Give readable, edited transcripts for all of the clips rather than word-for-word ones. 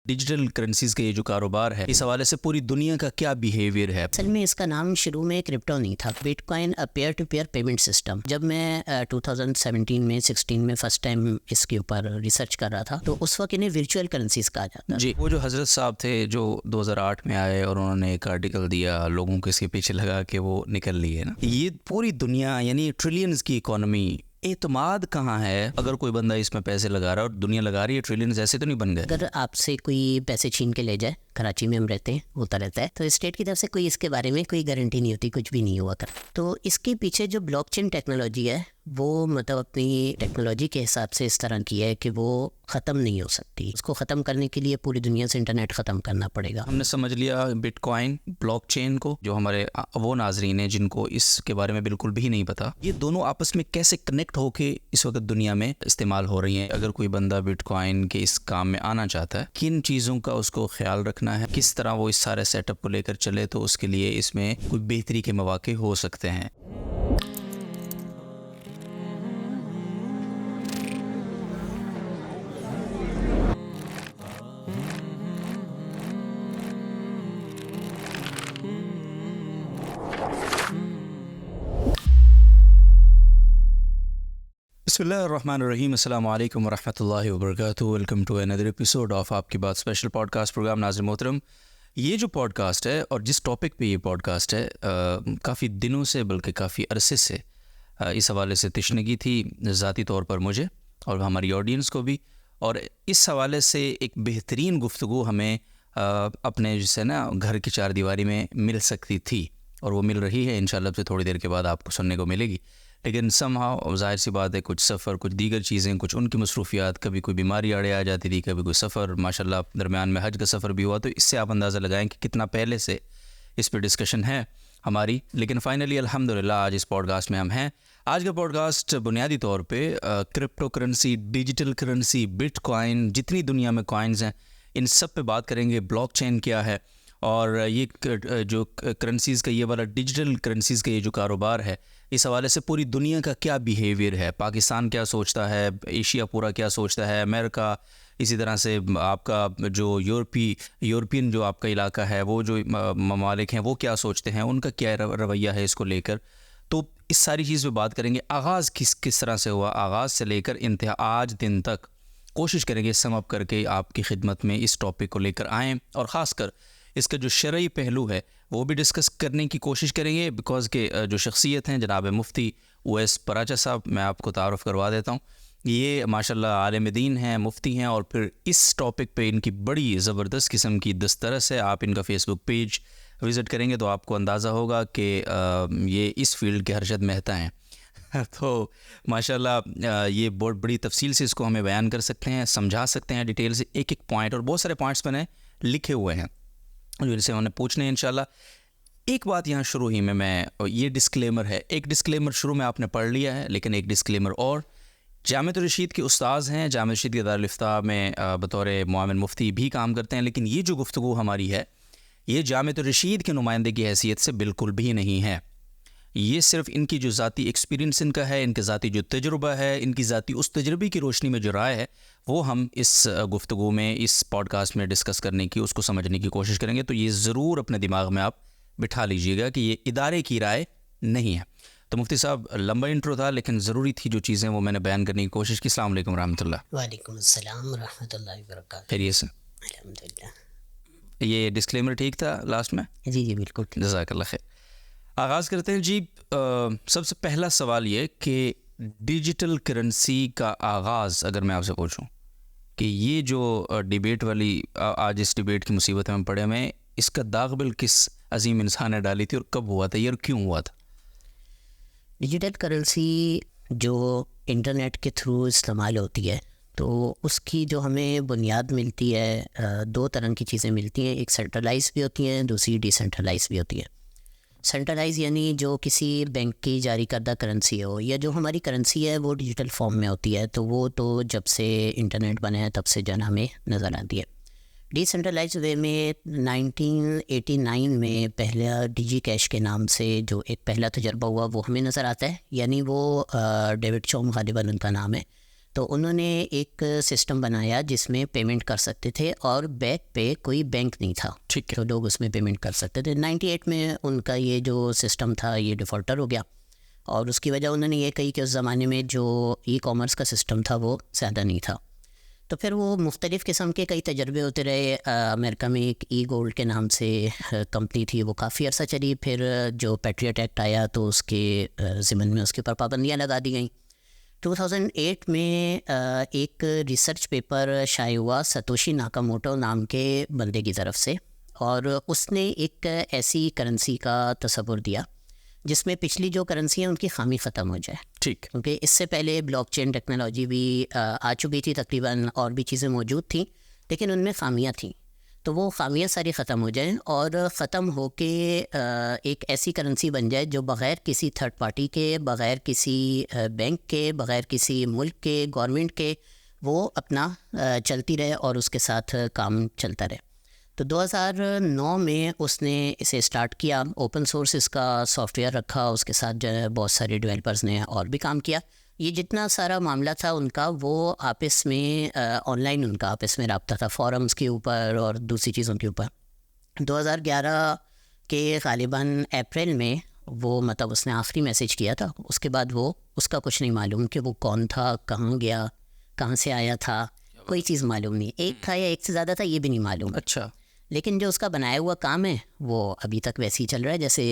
Digital currencies का ये जो कारोबार है, इस हवाले से पूरी दुनिया का क्या बिहेवियर है? असल में इसका नाम शुरू में क्रिप्टो नहीं था, bitcoin peer to peer payment system. जब मैं 2017 में 16 में फर्स्ट टाइम इसके ऊपर रिसर्च कर रहा था तो उस वक्त इन्हें वर्चुअल करेंसीज कहा जाता जी, वो जो हजरत साहब थे जो 2008 में आए और उन्होंने एक आर्टिकल दिया, लोगों को इसके पीछे लगा के वो निकल लिए ना। ये पूरी दुनिया यानी ट्रिलियंस की इकोनॉमी, एतमाद कहाँ है? अगर कोई बंदा इसमें पैसे लगा रहा है और दुनिया लगा रही है, ट्रिलियंस ऐसे तो नहीं बन गए। अगर आपसे कोई पैसे छीन के ले जाए, कराची में हम रहते हैं, होता रहता है, तो स्टेट की तरफ से कोई इसके बारे में कोई गारंटी नहीं होती, कुछ भी नहीं हुआ कर। तो इसके पीछे जो ब्लॉकचेन टेक्नोलॉजी है वो मतलब अपनी टेक्नोलॉजी के हिसाब से इस तरह की है कि वो ख़त्म नहीं हो सकती। उसको ख़त्म करने के लिए पूरी दुनिया से इंटरनेट ख़त्म करना पड़ेगा। हमने समझ लिया बिटकॉइन, ब्लॉकचेन को। जो हमारे वो नाजरीन हैं जिनको इसके बारे में बिल्कुल भी नहीं पता, ये दोनों आपस में कैसे कनेक्ट होके इस वक्त दुनिया में इस्तेमाल हो रही हैं। अगर कोई बंदा बिटकॉइन के इस काम में आना चाहता है, किन चीज़ों का उसको ख्याल रखना है, किस तरह वो इस सारे सेटअप को लेकर चले, तो उसके लिए इसमें कोई बेहतरी के मौके हो सकते हैं। बिस्मिल्लाहिर्रहमानिर्रहीम, अस्सलाम वालेकुम वरहमतुल्लाहि वबरकातुहू। Welcome to another episode of आपकी बात स्पेशल पॉडकास्ट प्रोग्राम। नाज़िर मोहतरम, ये जो पॉडकास्ट है और जिस टॉपिक पे ये पॉडकास्ट है, काफ़ी दिनों से बल्कि काफ़ी अरसे से इस हवाले से तशनगी थी ज़ाती तौर पर मुझे और हमारी ऑडियंस को भी। और इस हवाले से एक बेहतरीन गुफ्तगू हमें अपने जैसे ना घर की चार दीवारी में मिल सकती थी और वो मिल रही है। इंशाल्लाह से थोड़ी देर के बाद आपको सुनने को मिलेगी। लेकिन समहाउ ज़ाहिर सी बात है, कुछ सफ़र, कुछ दीगर चीज़ें, कुछ उनकी मसरूफियात, कभी कोई बीमारी आड़े आ जाती थी, कभी कोई सफ़र, माशाल्लाह दरमियान में हज का सफ़र भी हुआ। तो इससे आप अंदाज़ा लगाएं कि कितना पहले से इस पर डिस्कशन है हमारी। लेकिन फ़ाइनली अल्हम्दुलिल्लाह आज इस पॉडकास्ट में हम हैं। आज का पॉडकास्ट बुनियादी तौर पे crypto currency, digital currency, bitcoin, जितनी दुनिया में कॉइन्स हैं, इन सब पे बात करेंगे। ब्लॉकचेन क्या है और ये जो करेंसीज़ का ये वाला डिजिटल करेंसीज़ का ये जो कारोबार है, इस हवाले से पूरी दुनिया का क्या बिहेवियर है। पाकिस्तान क्या सोचता है, एशिया पूरा क्या सोचता है, अमेरिका, इसी तरह से आपका जो यूरोपियन जो आपका इलाका है, वो जो ममालिक हैं वो क्या सोचते हैं, उनका क्या रवैया है इसको लेकर। तो इस सारी चीज़ पे बात करेंगे। आगाज़ किस तरह से हुआ, आगाज़ से लेकर इंतहा आज दिन तक कोशिश करेंगे सम अप करके आपकी खिदमत में इस टॉपिक को लेकर आएँ और ख़ासकर इसका जो शरई पहलू है वो भी डिस्कस करने की कोशिश करेंगे। बिकॉज़ के जो शख्सियत हैं जनाब मुफ्ती उवैस पराचा साहब, मैं आपको तारुफ़ करवा देता हूँ। ये माशाल्लाह आलिम दीन हैं, मुफ्ती हैं और फिर इस टॉपिक पे इनकी बड़ी ज़बरदस्त किस्म की दस्तरस है। आप इनका फ़ेसबुक पेज विज़िट करेंगे तो आपको अंदाज़ा होगा कि ये इस फील्ड के हरशद मेहता हैं। तो माशाल्लाह ये बहुत बड़ी तफसील से इसको हमें बयान कर सकते हैं, समझा सकते हैं डिटेल से, एक एक पॉइंट। और बहुत सारे पॉइंट्स मैंने लिखे हुए हैं जो इनसे उन्हें पूछने हैं इंशाल्लाह। एक बात यहाँ शुरू ही में मैं, ये डिस्क्लेमर है, एक डिस्क्लेमर शुरू में आपने पढ़ लिया है, लेकिन एक डिस्क्लेमर और। जामिअतुर रशीद के उस्ताद हैं, जामिअतुर रशीद के दारुल इफ्ता में बतौर मुआविन मुफ्ती भी काम करते हैं। लेकिन ये जो गुफ्तगू हमारी है, ये जामिअतुर रशीद के नुमाइंदे की हैसियत से बिल्कुल भी नहीं है। ये सिर्फ इनकी जो ज़ाती एक्सपीरियंस इनका है, इनके ज़ाती जो तजुर्बा है, इनकी ज़ाती उस तजुर्बे की रोशनी में जो राय है, वो हम इस गुफ्तगू में, इस पॉडकास्ट में डिस्कस करने की, उसको समझने की कोशिश करेंगे। तो ये ज़रूर अपने दिमाग में आप बिठा लीजिएगा कि ये इदारे की राय नहीं है। तो मुफ्ती साहब, लंबा इंट्रो था लेकिन ज़रूरी थी जो चीज़ें वो मैंने बयान करने की कोशिश की। अस्सलाम वालेकुम रहमतुल्लाह। वालेकुम अस्सलाम रहमतुल्लाहि व बरकातहू। खैरियत से? अल्हम्दुलिल्लाह। ये डिस्क्लेमर ठीक था लास्ट में? जी बिल्कुल। जज़ाकल्लाह खैर। आगाज़ करते हैं जी। सबसे पहला सवाल ये कि डिजिटल करेंसी का आगाज़ अगर मैं आपसे पूछूं कि ये जो डिबेट वाली आज इस डिबेट की मुसीबत में हम पड़े हुए हैं, इसका दागबिल किस अजीम इंसान ने डाली थी और कब हुआ था ये और क्यों हुआ था? डिजिटल करेंसी जो इंटरनेट के थ्रू इस्तेमाल होती है, तो उसकी जो हमें बुनियाद मिलती है, दो तरह की चीज़ें मिलती हैं। एक सेंट्रलाइज भी होती हैं, दूसरी डिसेंट्रलाइज भी होती है। सेंट्रलाइज यानी जो किसी बैंक की जारी करदा करेंसी हो, या जो हमारी करेंसी है वो डिजिटल फॉर्म में होती है, तो वो तो जब से इंटरनेट बना है तब से जन हमें नज़र आती है। डिसेंट्रलाइज वे में 1989 में पहला डिजी कैश के नाम से जो एक पहला तजर्बा हुआ वो हमें नज़र आता है। यानी वो डेविड चोम गालिबन उनका नाम है, तो उन्होंने एक सिस्टम बनाया जिसमें पेमेंट कर सकते थे और बैक पे कोई बैंक नहीं था, ठीक है। तो लोग उसमें पेमेंट कर सकते थे। 98 में उनका ये जो सिस्टम था ये डिफ़ॉल्टर हो गया, और उसकी वजह उन्होंने ये कही कि उस ज़माने में जो ई-कॉमर्स का सिस्टम था वो ज़्यादा नहीं था। तो फिर वो मुख्तलिफ़ किस्म के कई तजर्बे होते रहे। अमेरिका में एक ई गोल्ड के नाम से कंपनी थी, वो काफ़ी अर्सा चली। फिर जो पैट्रियट एक्ट आया तो उसके ज़िमन में उसके ऊपर पाबंदियाँ लगा दी गई। 2008 में एक रिसर्च पेपर शाया हुआ सतोशी नाकामोटो नाम के बंदे की तरफ से, और उसने एक ऐसी करेंसी का तस्वुर दिया जिसमें पिछली जो करेंसी है उनकी खामी ख़त्म हो जाए। ठीक। क्योंकि इससे पहले ब्लॉकचेन टेक्नोलॉजी भी आ चुकी थी तकरीबन, और भी चीज़ें मौजूद थी, लेकिन उनमें खामियां थीं। तो वो खामियां सारी ख़त्म हो जाएं और ख़त्म हो के एक ऐसी करेंसी बन जाए जो बग़ैर किसी थर्ड पार्टी के, बग़ैर किसी बैंक के, बग़ैर किसी मुल्क के, गवर्नमेंट के, वो अपना चलती रहे और उसके साथ काम चलता रहे। तो 2009 में उसने इसे स्टार्ट किया। ओपन सोर्स इसका सॉफ्टवेयर रखा, उसके साथ जो है बहुत सारे डेवलपर्स ने और भी काम किया। ये जितना सारा मामला था उनका, वो आपस में ऑनलाइन उनका आपस में रब्ता था, फॉरम्स के ऊपर और दूसरी चीज़ों के ऊपर। 2011 के ग़ालिबन अप्रैल में वो मतलब उसने आखिरी मैसेज किया था। उसके बाद वो उसका कुछ नहीं मालूम कि वो कौन था, कहाँ गया, कहाँ से आया था, कोई चीज़ मालूम नहीं। एक था या एक से ज़्यादा था ये भी नहीं मालूम। अच्छा। लेकिन जो उसका बनाया हुआ काम है वो अभी तक वैसे ही चल रहा है जैसे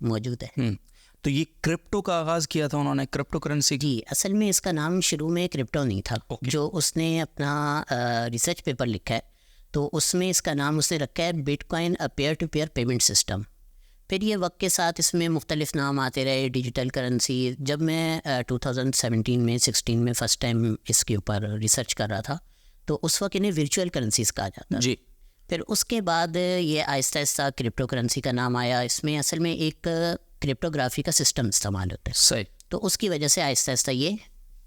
मौजूद है। तो ये क्रिप्टो का आगाज़ किया था उन्होंने, क्रिप्टो करेंसी की? जी, असल में इसका नाम शुरू में क्रिप्टो नहीं था। जो उसने अपना रिसर्च पेपर लिखा है तो उसमें इसका नाम उसने रखा है bitcoin a peer to peer payment system. फिर ये वक्त के साथ इसमें मुख्तलिफ नाम आते रहे, डिजिटल करेंसी। जब मैं 2017 में 16 में फ़र्स्ट टाइम इसके ऊपर रिसर्च कर रहा था तो उस वक्त इन्हें वर्चुअल करेंसीज कहा जाता जी। फिर उसके बाद ये आहिस्ता आहिस्ता क्रिप्टो करेंसी का नाम आया। इसमें असल में एक क्रिप्टोग्राफी का सिस्टम इस्तेमाल होता है, सही। तो उसकी वजह से आहिस्ता आहिस्ता ये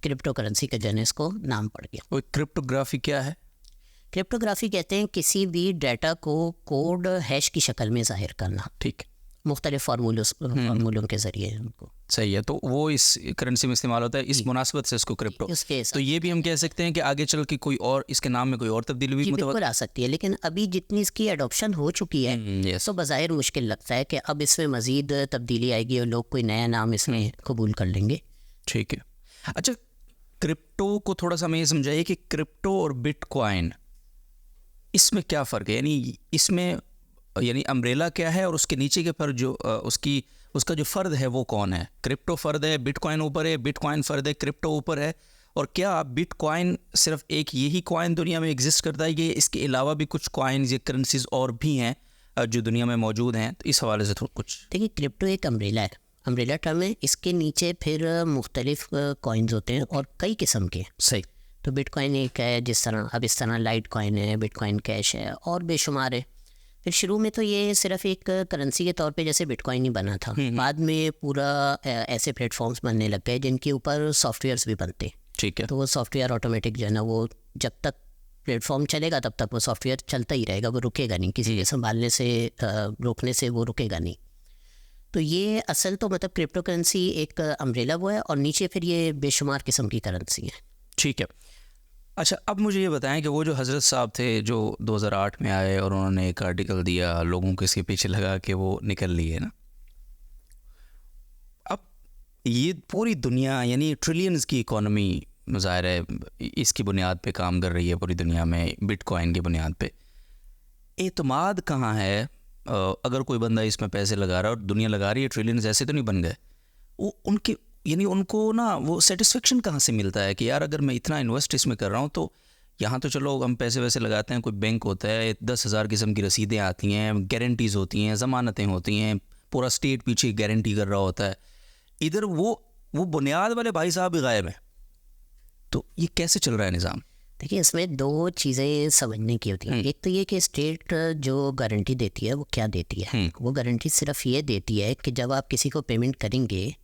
क्रिप्टो करेंसी का जन इसको नाम पड़ गया। वो क्रिप्टोग्राफी क्या है? क्रिप्टोग्राफी कहते हैं किसी भी डाटा को कोड हैश की शक्ल में ज़ाहिर करना, ठीक। मुख्तलिफ फार्मूलों के ज़रिए उनको। सही है। तो वो इस करेंसी में इस्तेमाल होता है, इस मुनासबत से इसको क्रिप्टो। तो ये भी हम कह सकते हैं कि आगे चल के कोई और इसके नाम में कोई और तब्दीली भी बिल्कुल आ सकती है, लेकिन अभी जितनी इसकी एडॉप्शन हो चुकी है तो बज़ाहिर मुश्किल लगता है कि अब इसमें मज़ीद तब्दीली आएगी और लोग कोई नया नाम इसमें कबूल कर लेंगे। ठीक है। अच्छा, क्रिप्टो को थोड़ा सा हमें ये समझाइए कि क्रिप्टो और बिटकॉइन, इसमें क्या फ़र्क है? यानी इसमें अम्ब्रेला क्या है और उसके नीचे के पर जो उसका जो फ़र्द है वो कौन है? क्रिप्टो फ़र्द है, बिटकॉइन ऊपर है, बिटकॉइन फ़र्द है, क्रिप्टो ऊपर है। और क्या बिटकॉइन सिर्फ एक यही कॉइन दुनिया में एग्जिस्ट करता है कि इसके अलावा भी कुछ कॉइन्स या करेंसीज और भी हैं जो दुनिया में मौजूद हैं? तो इस हवाले से थोड़ा कुछ। देखिए, क्रिप्टो एक अम्ब्रेला है, अम्ब्रेला टर्म है। इसके नीचे फिर मुख्तलिफ कॉइन्स होते हैं और कई किस्म के। सही। तो बिटकॉइन एक है, जिस तरह अब इस तरह लाइट कॉइन है, बिटकॉइन कैश है और बेशुमार है। फिर शुरू में तो ये सिर्फ एक करेंसी के तौर पे जैसे बिटकॉइन ही बना था। बाद में पूरा ऐसे प्लेटफॉर्म्स बनने लग गए जिनके ऊपर सॉफ्टवेयर्स भी बनते। ठीक है। तो वो सॉफ्टवेयर ऑटोमेटिक जो है ना, वो जब तक प्लेटफॉर्म चलेगा तब तक वो सॉफ्टवेयर चलता ही रहेगा, वो रुकेगा नहीं, किसी के संभालने से रोकने से वो रुकेगा नहीं। तो ये असल तो मतलब क्रिप्टो करेंसी एक अम्ब्रेला वो है, और नीचे फिर ये बेशुमार किस्म की करेंसी है। ठीक है। अच्छा, अब मुझे ये बताएं कि वो जो हज़रत साहब थे जो 2008 में आए और उन्होंने एक आर्टिकल दिया, लोगों को इसके पीछे लगा कि वो निकल लिए ना, अब ये पूरी दुनिया यानी ट्रिलियंस की इकॉनमी ज़ाहिर है इसकी बुनियाद पे काम कर रही है पूरी दुनिया में, बिटकॉइन की बुनियाद पे। एतमाद कहाँ है? अगर कोई बंदा इसमें पैसे लगा रहा है और दुनिया लगा रही है, ट्रिलियंस ऐसे तो नहीं बन गए वो उनके, यानी उनको ना वो सेटिस्फेक्शन कहाँ से मिलता है कि यार अगर मैं इतना इन्वेस्ट इसमें कर रहा हूँ तो यहाँ तो चलो हम पैसे वैसे लगाते हैं, कोई बैंक होता है, 10,000 किस्म की रसीदें आती हैं, गारंटीज़ होती हैं, ज़मानतें होती हैं, पूरा स्टेट पीछे गारंटी कर रहा होता है। इधर वो बुनियाद वाले भाई साहब भी गायब हैं। तो ये कैसे चल रहा है निज़ाम? देखिए, इसमें दो चीज़ें समझने की होती हैं। एक तो ये कि स्टेट जो गारंटी देती है वो क्या देती है। वो गारंटी सिर्फ ये देती है कि जब आप किसी को पेमेंट करेंगे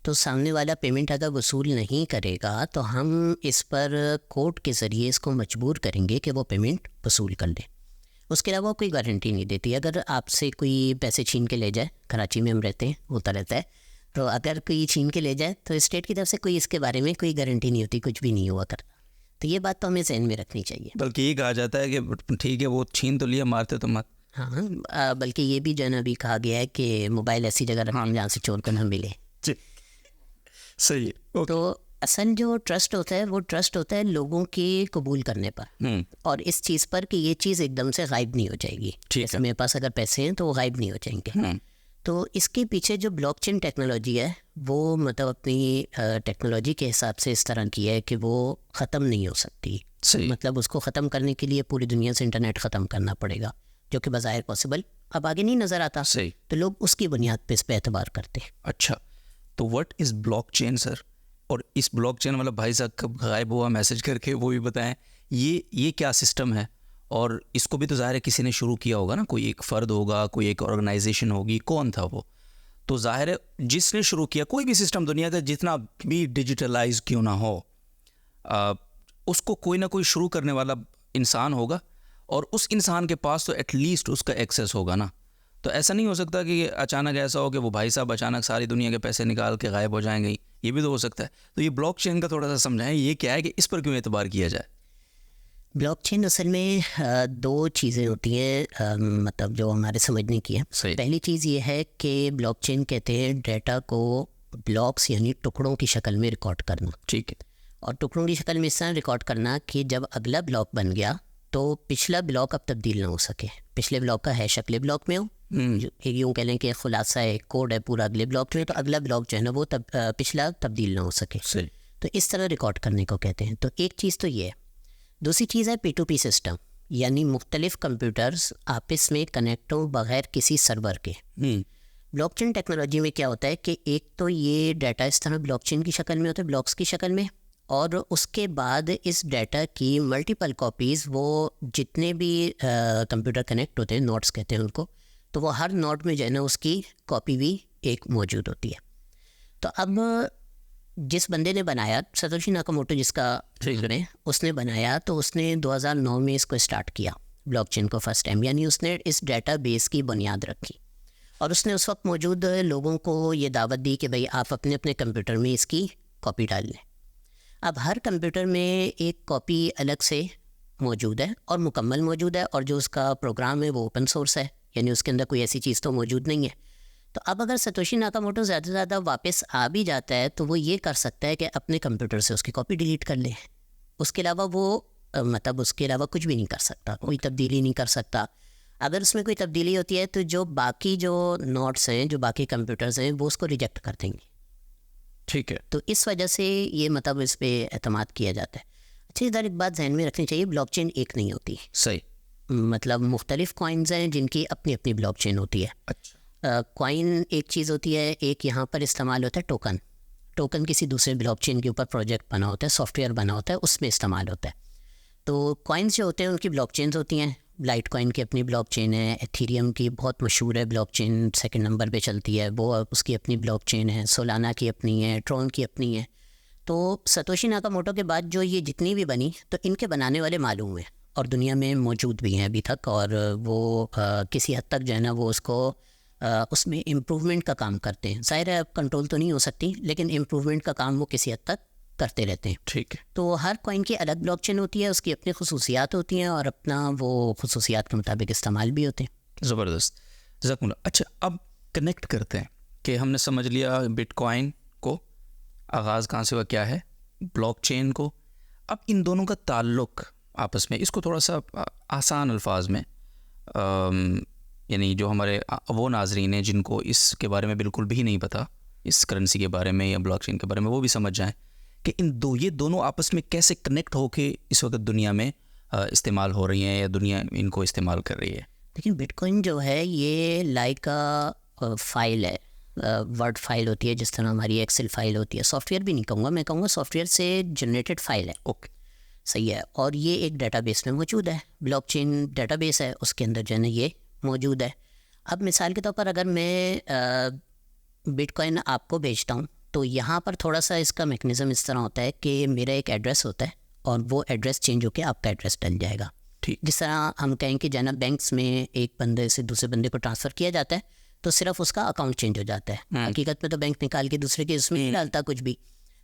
तो सामने वाला पेमेंट अगर वसूल नहीं करेगा तो हम इस पर कोर्ट के ज़रिए इसको मजबूर करेंगे कि वो पेमेंट वसूल कर ले। उसके अलावा कोई गारंटी नहीं देती। अगर आपसे कोई पैसे छीन के ले जाए, कराची में हम रहते हैं, होता रहता है, तो अगर कोई छीन के ले जाए तो स्टेट की तरफ से कोई इसके बारे में कोई गारंटी नहीं होती, कुछ भी नहीं हुआ करता। तो ये बात तो हमें ज़हन में रखनी चाहिए। बल्कि ये कहा जाता है कि ठीक है वो छीन तो लिया, मारते तो मत। हाँ, बल्कि ये भी जो है ना अभी कहा गया है कि मोबाइल ऐसी जगह रखें जहाँ से चोर को ना मिले। सही है। तो असल जो ट्रस्ट होता है वो ट्रस्ट होता है लोगों के कबूल करने पर और इस चीज़ पर कि ये चीज़ एकदम से गायब नहीं हो जाएगी। जैसे मेरे पास अगर पैसे हैं तो वो गायब नहीं हो जाएंगे। तो इसके पीछे जो ब्लॉकचेन टेक्नोलॉजी है वो मतलब अपनी टेक्नोलॉजी के हिसाब से इस तरह की है कि वो ख़त्म नहीं हो सकती। मतलब उसको ख़त्म करने के लिए पूरी दुनिया से इंटरनेट ख़त्म करना पड़ेगा, जो कि बज़ाहिर पॉसिबल अब आगे नहीं नज़र आता। तो लोग उसकी बुनियाद पे इस पर एतबार करते हैं। अच्छा, तो व्हाट इज़ ब्लॉकचेन सर? और इस ब्लॉकचेन मतलब भाई साहब कब गायब हुआ, मैसेज करके वो भी बताएं। ये क्या सिस्टम है? और इसको भी तो ज़ाहिर है किसी ने शुरू किया होगा ना, कोई एक फ़र्द होगा, कोई एक ऑर्गेनाइजेशन होगी, कौन था वो? तो ज़ाहिर है जिसने शुरू किया कोई भी सिस्टम दुनिया का जितना भी डिजिटलाइज क्यों ना हो, उसको कोई ना कोई शुरू करने वाला इंसान होगा और उस इंसान के पास तो एटलीस्ट उसका एक्सेस होगा ना। तो ऐसा नहीं हो सकता कि अचानक ऐसा हो कि वो भाई साहब अचानक सारी दुनिया के पैसे निकाल के गायब हो जाएंगे। ये भी तो हो सकता है। तो ये ब्लॉकचेन का थोड़ा सा समझाएं, ये क्या है कि इस पर क्यों एतबार किया जाए? ब्लॉकचेन असल में दो चीज़ें होती हैं, मतलब जो हमारे समझने की है। पहली चीज़ ये है कि ब्लॉकचेन कहते हैं डेटा को ब्लॉक्स यानी टुकड़ों की शक्ल में रिकॉर्ड करना। ठीक है। और टुकड़ों की शक्ल में इस तरह रिकॉर्ड करना कि जब अगला ब्लॉक बन गया तो पिछला ब्लॉक अब तब्दील ना हो सके। पिछले ब्लॉक का हैश अगले ब्लॉक में हो, यूँ कह लें कि खुलासा है, कोड है पूरा अगले ब्लॉक में, तो अगला ब्लॉक जो है ना वो पिछला तब्दील ना हो सके। तो इस तरह रिकॉर्ड करने को कहते हैं। तो एक चीज़ तो ये है। दूसरी चीज़ है P2P सिस्टम, यानी मुख्तलिफ कंप्यूटर्स आपस में कनेक्ट हो बग़ैर किसी सर्वर के। ब्लॉकचेन टेक्नोलॉजी में क्या होता है कि एक तो ये डाटा इस तरह ब्लॉकचेन की शक्ल में होता है, ब्लॉक्स की शक्ल में, और उसके बाद इस डाटा की मल्टीपल कॉपीज़ वो जितने भी कंप्यूटर कनेक्ट होते हैं, नोड्स कहते हैं उनको, तो वो हर नोड में जो है ना उसकी कॉपी भी एक मौजूद होती है। तो अब जिस बंदे ने बनाया, सतोशी नाकामोटो जिसका फिगर है, उसने बनाया, तो उसने 2009 में इसको स्टार्ट किया ब्लॉकचेन को फर्स्ट टाइम, यानी उसने इस डाटा बेस की बुनियाद रखी और उसने उस वक्त मौजूद लोगों को ये दावत दी कि भाई आप अपने अपने कंप्यूटर में इसकी कॉपी डाल लें। अब हर कंप्यूटर में एक कॉपी अलग से मौजूद है और मुकम्मल मौजूद है, और जो उसका प्रोग्राम है वो ओपन सोर्स है, यानी उसके अंदर कोई ऐसी चीज़ तो मौजूद नहीं है। तो अब अगर सतोशी नाकामोटो ज़्यादा से ज़्यादा वापस आ भी जाता है तो वो ये कर सकता है कि अपने कंप्यूटर से उसकी कॉपी डिलीट कर ले। उसके अलावा वो मतलब उसके अलावा कुछ भी नहीं कर सकता, कोई तब्दीली नहीं कर सकता। अगर उसमें कोई तब्दीली होती है तो जो बाकी जो नोड्स हैं, जो बाकी कंप्यूटर्स हैं, वो उसको रिजेक्ट कर देंगे। ठीक है। तो इस वजह से ये मतलब इस पर एतमाद किया जाता है। अच्छा, इधर एक बात जहन में रखनी चाहिए, ब्लॉकचेन एक नहीं होती। सही। मतलब मुख्तलिफ कॉइन्स हैं जिनकी अपनी अपनी ब्लॉकचेन होती है। अच्छा। कॉइन एक चीज़ होती है, एक यहाँ पर इस्तेमाल होता है टोकन। टोकन किसी दूसरे ब्लॉकचेन के ऊपर प्रोजेक्ट बना होता है, सॉफ्टवेयर बना होता है, उसमें इस्तेमाल होता है। तो कॉइन्स जो होते हैं उनकी ब्लॉकचेन्स होती हैं। लाइट कॉइन की अपनी ब्लॉकचेन है, एथेरियम की बहुत मशहूर है ब्लॉकचेन, सेकंड नंबर पे चलती है, वो उसकी अपनी ब्लॉकचेन है। सोलाना की अपनी है, ट्रॉन की अपनी है। तो सतोशी नाकामोटो के बाद जो ये जितनी भी बनी, तो इनके बनाने वाले मालूम हैं और दुनिया में मौजूद भी हैं अभी तक, और वो किसी हद तक जो है ना वो उसको उसमें इम्प्रूवमेंट का काम करते हैं। ज़ाहिर है अब कंट्रोल तो नहीं हो सकती, लेकिन इम्प्रूवमेंट का काम वो किसी हद तक करते रहते हैं। ठीक है। तो हर कॉइन की अलग ब्लॉकचेन होती है, उसकी अपनी खुसूसियात होती हैं और अपना वो खुसूसियात के मुताबिक इस्तेमाल भी होते हैं। ज़बरदस्त, जज़ाकुमुल्लाह। अच्छा, अब कनेक्ट करते हैं कि हमने समझ लिया बिटकॉइन को, आगाज़ कहाँ से हुआ, क्या है ब्लॉकचेन को। अब इन दोनों का ताल्लुक़ आपस में, इसको थोड़ा सा आसान अल्फाज में, यानी जो हमारे वो नाजरीन हैं जिनको इसके बारे में बिल्कुल भी नहीं पता, इस करेंसी के बारे में या ब्लॉकचेन के बारे में, वो भी समझ जाएं कि ये दोनों आपस में कैसे कनेक्ट होके इस वक्त दुनिया में इस्तेमाल हो रही हैं या दुनिया इनको इस्तेमाल कर रही है। लेकिन बिटकॉइन जो है ये लाइक फाइल है, वर्ड फाइल होती है, जिस तरह हमारी एक्सेल फाइल होती है। सॉफ्टवेयर भी नहीं कहूँगा, मैं कहूँगा सॉफ्टवेयर से जनरेटेड फाइल है। ओके, सही है। और ये एक डेटाबेस में मौजूद है, ब्लॉकचेन डेटाबेस है, उसके अंदर जो है ना ये मौजूद है। अब मिसाल के तौर पर अगर मैं बिटकॉइन आपको भेजता हूँ, तो यहाँ पर थोड़ा सा इसका मैकेनिज़्म इस तरह होता है कि मेरा एक एड्रेस होता है और वो एड्रेस चेंज होकर आपका एड्रेस डल जाएगा। ठीक। जिस तरह हम कहें कि जाना बैंक्स में एक बंदे से दूसरे बंदे को ट्रांसफ़र किया जाता है तो सिर्फ उसका अकाउंट चेंज हो जाता है। हकीकत में तो बैंक निकाल के दूसरे के उसमें नहीं डालता कुछ भी।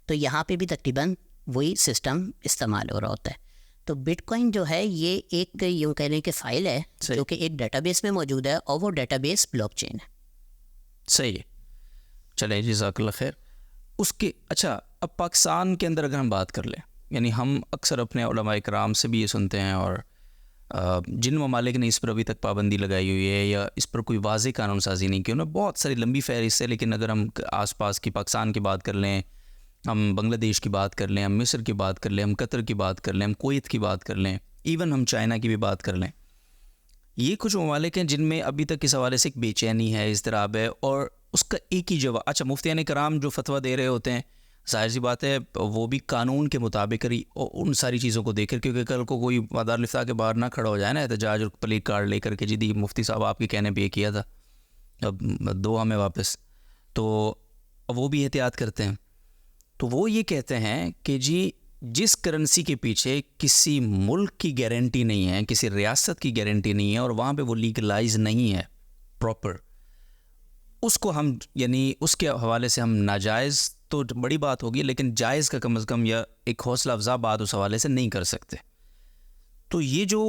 तो यहाँ पे भी तकरीबन वही सिस्टम इस्तेमाल हो रहा होता है। तो बिटकॉइन जो है ये एक यूँ कह लें कि फ़ाइल है जो कि एक डेटाबेस में मौजूद है और वो डेटाबेस ब्लॉकचेन है। सही है, चले जज़ाकल्लाह खैर। उसके अच्छा, अब पाकिस्तान के अंदर अगर हम बात कर लें, यानी हम अक्सर अपने उलमाए कराम से भी ये सुनते हैं और जिन ममालिक ने इस पर अभी तक पाबंदी लगाई हुई है या इस पर कोई वाज़ेह कानून साजी नहीं की, उन्हें बहुत सारी लंबी फहरिस्त है। लेकिन अगर हम आसपास की पाकिस्तान की बात कर लें, हम बांग्लादेश की बात कर लें, हम मिस्र की बात कर लें, हम कतर की बात कर लें, हम कुवैत की बात कर लें, इवन हम चाइना की भी बात कर लें, ये कुछ ममालिक हैं जिनमें अभी तक इस हवाले से एक बेचैनी है, इज़्तिराब है, और उसका एक ही जवाब, अच्छा मुफ्तियान कराम जो फतवा दे रहे होते हैं, जाहिर सी बात है वो भी कानून के मुताबिक ही उन सारी चीज़ों को देकर, क्योंकि कल को कोई मदार लिफ्ता के बाहर ना खड़ा हो जाए ना एहतजाज और प्ले कार्ड लेकर के, जी दी मुफ्ती साहब आपके कहने पे ये किया था, अब दो हमें वापस, तो वो भी एहतियात करते हैं। तो वो ये कहते हैं कि जी जिस करेंसी के पीछे किसी मुल्क की गारंटी नहीं है, किसी रियासत की गारंटी नहीं है और वहाँ पे वो लीगलाइज नहीं है प्रॉपर, उसको हम यानी उसके हवाले से हम नाजायज़ तो बड़ी बात होगी, लेकिन जायज़ का कम से कम या एक हौसला अफजा बात उस हवाले से नहीं कर सकते। तो ये जो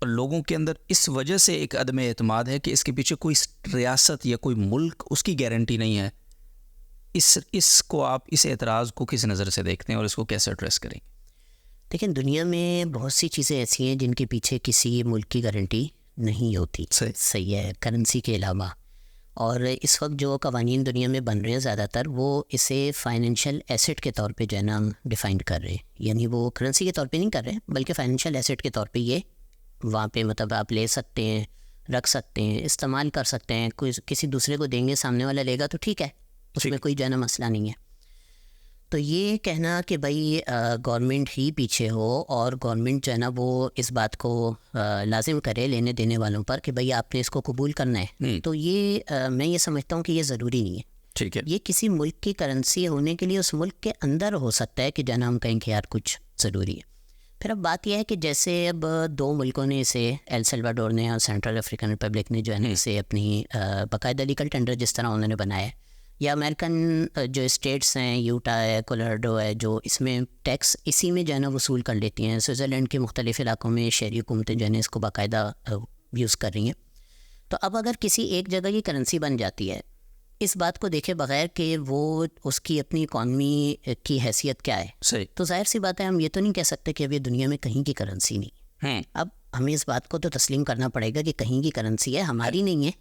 लोगों के अंदर इस वजह से एक अदम एतमाद है कि इसके पीछे कोई रियासत या कोई मुल्क उसकी गारंटी नहीं है, इसको आप इस एतराज़ को किस नज़र से देखते हैं और इसको कैसे एड्रेस करेंगे? देखिए, दुनिया में बहुत सी चीज़ें ऐसी हैं जिनके पीछे किसी मुल्क की गारंटी नहीं होती। सही है, करेंसी के अलावा। और इस वक्त जो कवानीन दुनिया में बन रहे हैं ज़्यादातर वो इसे फाइनेंशियल एसेट के तौर पे जो है ना डिफ़ाइन कर रहे हैं, यानी वो करेंसी के तौर पे नहीं कर रहे बल्कि फ़ाइनेंशियल एसेट के तौर पे ये वहाँ पे मतलब आप ले सकते हैं, रख सकते हैं, इस्तेमाल कर सकते हैं, कोई किसी दूसरे को देंगे, सामने वाला लेगा तो ठीक है, उसमें कोई जो है ना मसला नहीं है। तो ये कहना कि भाई गवर्नमेंट ही पीछे हो और गवर्नमेंट जो है ना वो इस बात को लाजिम करे लेने देने वालों पर कि भाई आपने इसको कबूल करना है, तो ये मैं ये समझता हूँ कि ये ज़रूरी नहीं है। ठीक है, ये किसी मुल्क की करेंसी होने के लिए उस मुल्क के अंदर हो सकता है कि जो है ना हम कहें कि यार कुछ ज़रूरी है। फिर अब बात यह है कि जैसे अब दो मुल्कों ने इसे, एल सल्वाडोर ने और सेंट्रल अफ्रीकन रिपब्लिक ने जो है ना इसे अपनी बाकायदा लीगल टेंडर जिस तरह उन्होंने बनाया, या अमेरिकन जो स्टेट्स हैं, यूटा है, कोलोराडो है, जो इसमें टैक्स इसी में जो है ना वसूल कर लेती हैं। स्विट्ज़रलैंड के मुख्तलिफ़ इलाकों में शहरी हुकूमतें जो है इसको बाकायदा यूज़ कर रही हैं। तो अब अगर किसी एक जगह की करेंसी बन जाती है, इस बात को देखे बगैर कि वो उसकी अपनी इकॉनमी की हैसियत क्या है, सही, तो जाहिर सी बात है हम ये तो नहीं कह सकते कि अभी दुनिया में कहीं की करेंसी नहीं। अब हमें इस बात को तो तस्लीम करना पड़ेगा कि कहीं की करेंसी है, हमारी नहीं है,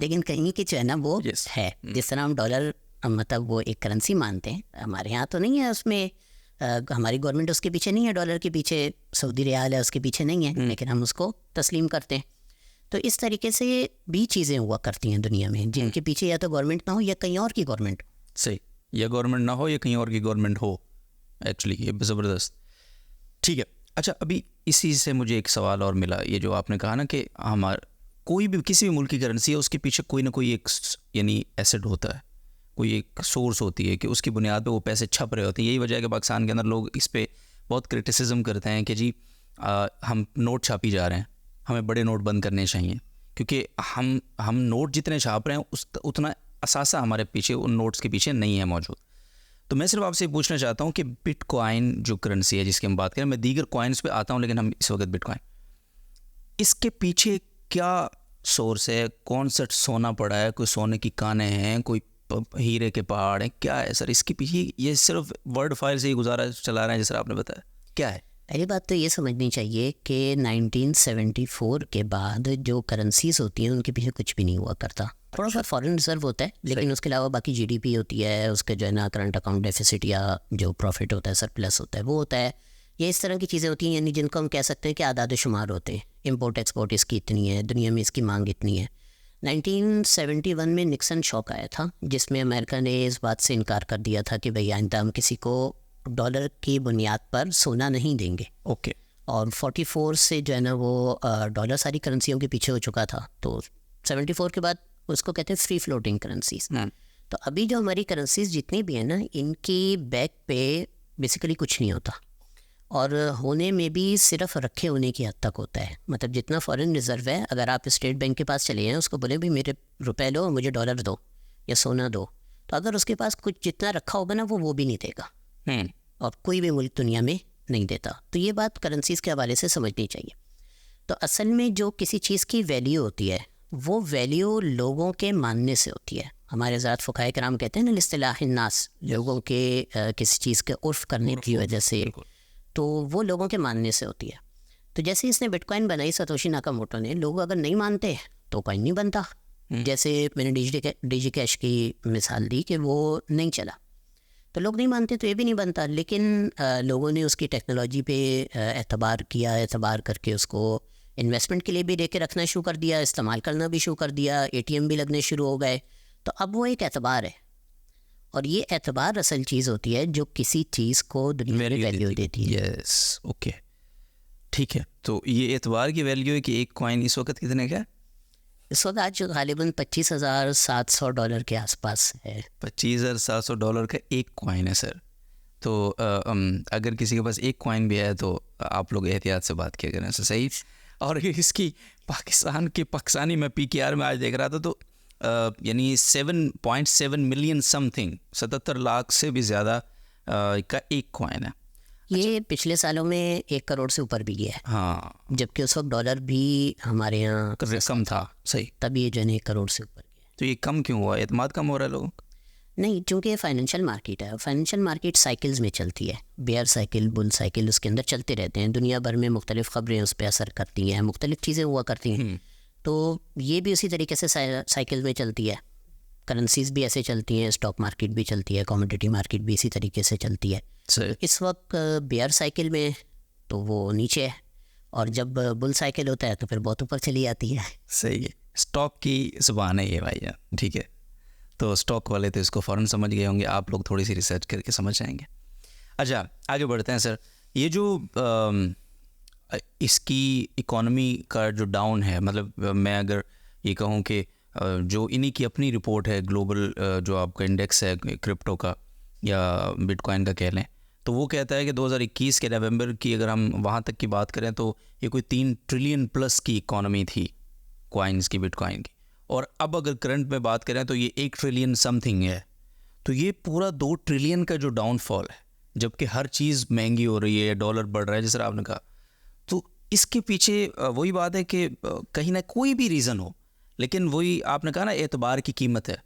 लेकिन कहीं की जो है ना वो है। जिस तरह हम डॉलर मतलब वो एक करेंसी मानते हैं, हमारे यहाँ तो नहीं है, उसमें हमारी गवर्नमेंट उसके पीछे नहीं है, डॉलर के पीछे सऊदी रियाल है उसके पीछे नहीं है, लेकिन हम उसको तस्लीम करते हैं। तो इस तरीके से भी चीज़ें हुआ करती हैं दुनिया में जिनके पीछे या तो गवर्नमेंट ना हो या कहीं और की गवर्नमेंट। सही, या गवर्नमेंट ना हो या कहीं और की गवर्नमेंट हो, एक्चुअली ये ज़बरदस्त। ठीक है, अच्छा अभी इसी से मुझे एक सवाल और मिला, ये जो आपने कहा ना कि हमारा कोई भी किसी भी मुल्क की करेंसी है उसके पीछे कोई ना कोई एक यानी एसेट होता है, कोई एक सोर्स होती है कि उसकी बुनियाद पे वो पैसे छप रहे होते हैं। यही वजह है कि पाकिस्तान के अंदर लोग इस पे बहुत क्रिटिसिज्म करते हैं कि जी हम नोट छापी जा रहे हैं, हमें बड़े नोट बंद करने चाहिए, क्योंकि हम नोट जितने छाप रहे हैं उतना असासा हमारे पीछे उन नोट्स के पीछे नहीं है मौजूद। तो मैं सिर्फ आपसे पूछना चाहता हूँ कि बिटकॉइन जो करेंसी है जिसकी हम बात करें, मैं दीगर कॉइन्स पे आता हूँ लेकिन हम इस वक्त बिटकॉइन, इसके पीछे क्या सोर्स है, कौन सा सोना पड़ा है, कोई सोने की कानें हैं, कोई हीरे के पहाड़ हैं, क्या है सर इसके पीछे? ये सिर्फ वर्ड फाइल से ही गुजारा चला रहे हैं जैसे आपने बताया, क्या है? पहली बात तो ये समझनी चाहिए कि 1974 के बाद जो करेंसीज होती हैं उनके पीछे कुछ भी नहीं हुआ करता। थोड़ा सा फॉरेन रिजर्व होता है, लेकिन उसके अलावा बाकी जीडीपी होती है, उसके जो है ना करंट अकाउंट डेफिसिट या जो प्रॉफिट होता है, सरप्लस होता है, वो होता है। ये इस तरह की चीज़ें होती हैं यानी जिनको हम कह सकते हैं कि आदाद शुमार होते हैं। इम्पोर्ट एक्सपोर्ट इसकी इतनी है, दुनिया में इसकी मांग इतनी है। 1971 में निक्सन शॉक आया था जिसमें अमेरिका ने इस बात से इनकार कर दिया था कि भाई आइंदा हम किसी को डॉलर की बुनियाद पर सोना नहीं देंगे। ओके। और 44 से जो है ना वो डॉलर सारी करेंसियों के पीछे हो चुका था, तो 74 के बाद उसको कहते हैं फ्री फ्लोटिंग करेंसीज। तो अभी जो हमारी करेंसीज जितनी भी है ना, इनकी बैक पे बेसिकली कुछ नहीं होता, और होने में भी सिर्फ रखे होने की हद तक होता है। मतलब जितना फॉरेन रिजर्व है, अगर आप स्टेट बैंक के पास चले जाएँ, उसको बोले भी मेरे रुपए लो, मुझे डॉलर दो या सोना दो, तो अगर उसके पास कुछ जितना रखा होगा ना वो भी नहीं देगा। और कोई भी मुल्क दुनिया में नहीं देता। तो ये बात करेंसीज़ के हवाले से समझनी चाहिए। तो असल में जो किसी चीज़ की वैल्यू होती है वो वैल्यू लोगों के मानने से होती है। हमारे ज़ात फ़ुक़हा कराम कहते हैं ना इस्तिलाह नास, लोगों के किसी चीज़ के उर्फ़ करने की वजह से, तो वो लोगों के मानने से होती है। तो जैसे इसने बिटकॉइन बनाई सतोशी नाकामोटो ने, लोग अगर नहीं मानते तो कॉइन नहीं बनता। जैसे मैंने डिजी कैश की मिसाल दी कि वो नहीं चला, तो लोग नहीं मानते तो ये भी नहीं बनता। लेकिन लोगों ने उसकी टेक्नोलॉजी पे एतबार किया, एतबार करके उसको इन्वेस्टमेंट के लिए भी लेके रखना शुरू कर दिया, इस्तेमाल करना भी शुरू कर दिया, ATM भी लगने शुरू हो गए। तो अब वो एक एतबार है, और ये एतबार असल चीज़ होती है जो किसी चीज़ को दुनिया में वैल्यू देती है। यस, ओके, ठीक है। तो ये एतबार की वैल्यू है कि एक कॉइन इस वक्त कितने का है? इस वक्त आज गालिबन $25,700 के आसपास है। $25,700 का एक कॉइन है सर। तो अगर किसी के पास एक कॉइन भी है तो आप लोग एहतियात से बात किया करें, सही। और इसकी पाकिस्तानी मैं PKR में आज देख रहा था, तो यानी 7.7 मिलियन समथिंग, 77 लाख से भी ज़्यादा का एक कॉइन है। ये पिछले सालों में 1 करोड़ से ऊपर भी गया है। हाँ, जबकि उस वक्त डॉलर भी हमारे यहाँ कम था, सही। तब ये जो है 1 करोड़ से ऊपर गया। तो ये कम क्यों हुआ? एतमाद कम हो रहा है लोगों का? नहीं, चूँकि ये फाइनेंशियल मार्केट है, फाइनेंशियल मार्केट साइकिल्स में चलती है, बेयर साइकिल, बुल साइकिल, उसके अंदर चलते रहते हैं। दुनिया भर में मुख्तलिफ़ ख़बरें उस पर असर करती हैं, मुख्तलिफ़ चीज़ें हुआ करती हैं। तो ये भी उसी तरीके से साइकिल में चलती है। करेंसीज़ भी ऐसे चलती हैं, स्टॉक मार्केट भी चलती है, कमोडिटी मार्केट भी इसी तरीके से चलती है। इस वक्त बेयर साइकिल में तो वो नीचे है, और जब बुल साइकिल होता है तो फिर बहुत ऊपर चली जाती है। सही है, स्टॉक की ज़ुबान है ये भाई, ठीक है। तो स्टॉक वाले तो इसको फ़ौरन समझ गए होंगे, आप लोग थोड़ी सी रिसर्च करके समझ जाएंगे। अच्छा, आगे बढ़ते हैं सर। ये जो इसकी इकॉनमी का जो डाउन है, मतलब मैं अगर ये कहूँ कि जो इन्हीं की अपनी रिपोर्ट है, ग्लोबल जो आपका इंडेक्स है क्रिप्टो का या बिटकॉइन का कह लें, तो वो कहता है कि 2021 के नवंबर की अगर हम वहाँ तक की बात करें तो ये कोई 3 ट्रिलियन प्लस की इकॉनमी थी कॉइन्स की, बिटकॉइन की। और अब अगर करंट में बात करें तो ये 1 ट्रिलियन समथिंग है। तो ये पूरा 2 ट्रिलियन का जो डाउनफॉल है, जबकि हर चीज़ महंगी हो रही है, डॉलर बढ़ रहा है जैसे आपने कहा, तो इसके पीछे वही बात है कि कहीं ना कोई भी रीज़न हो, लेकिन वही आपने कहा ना, एतबार की कीमत है।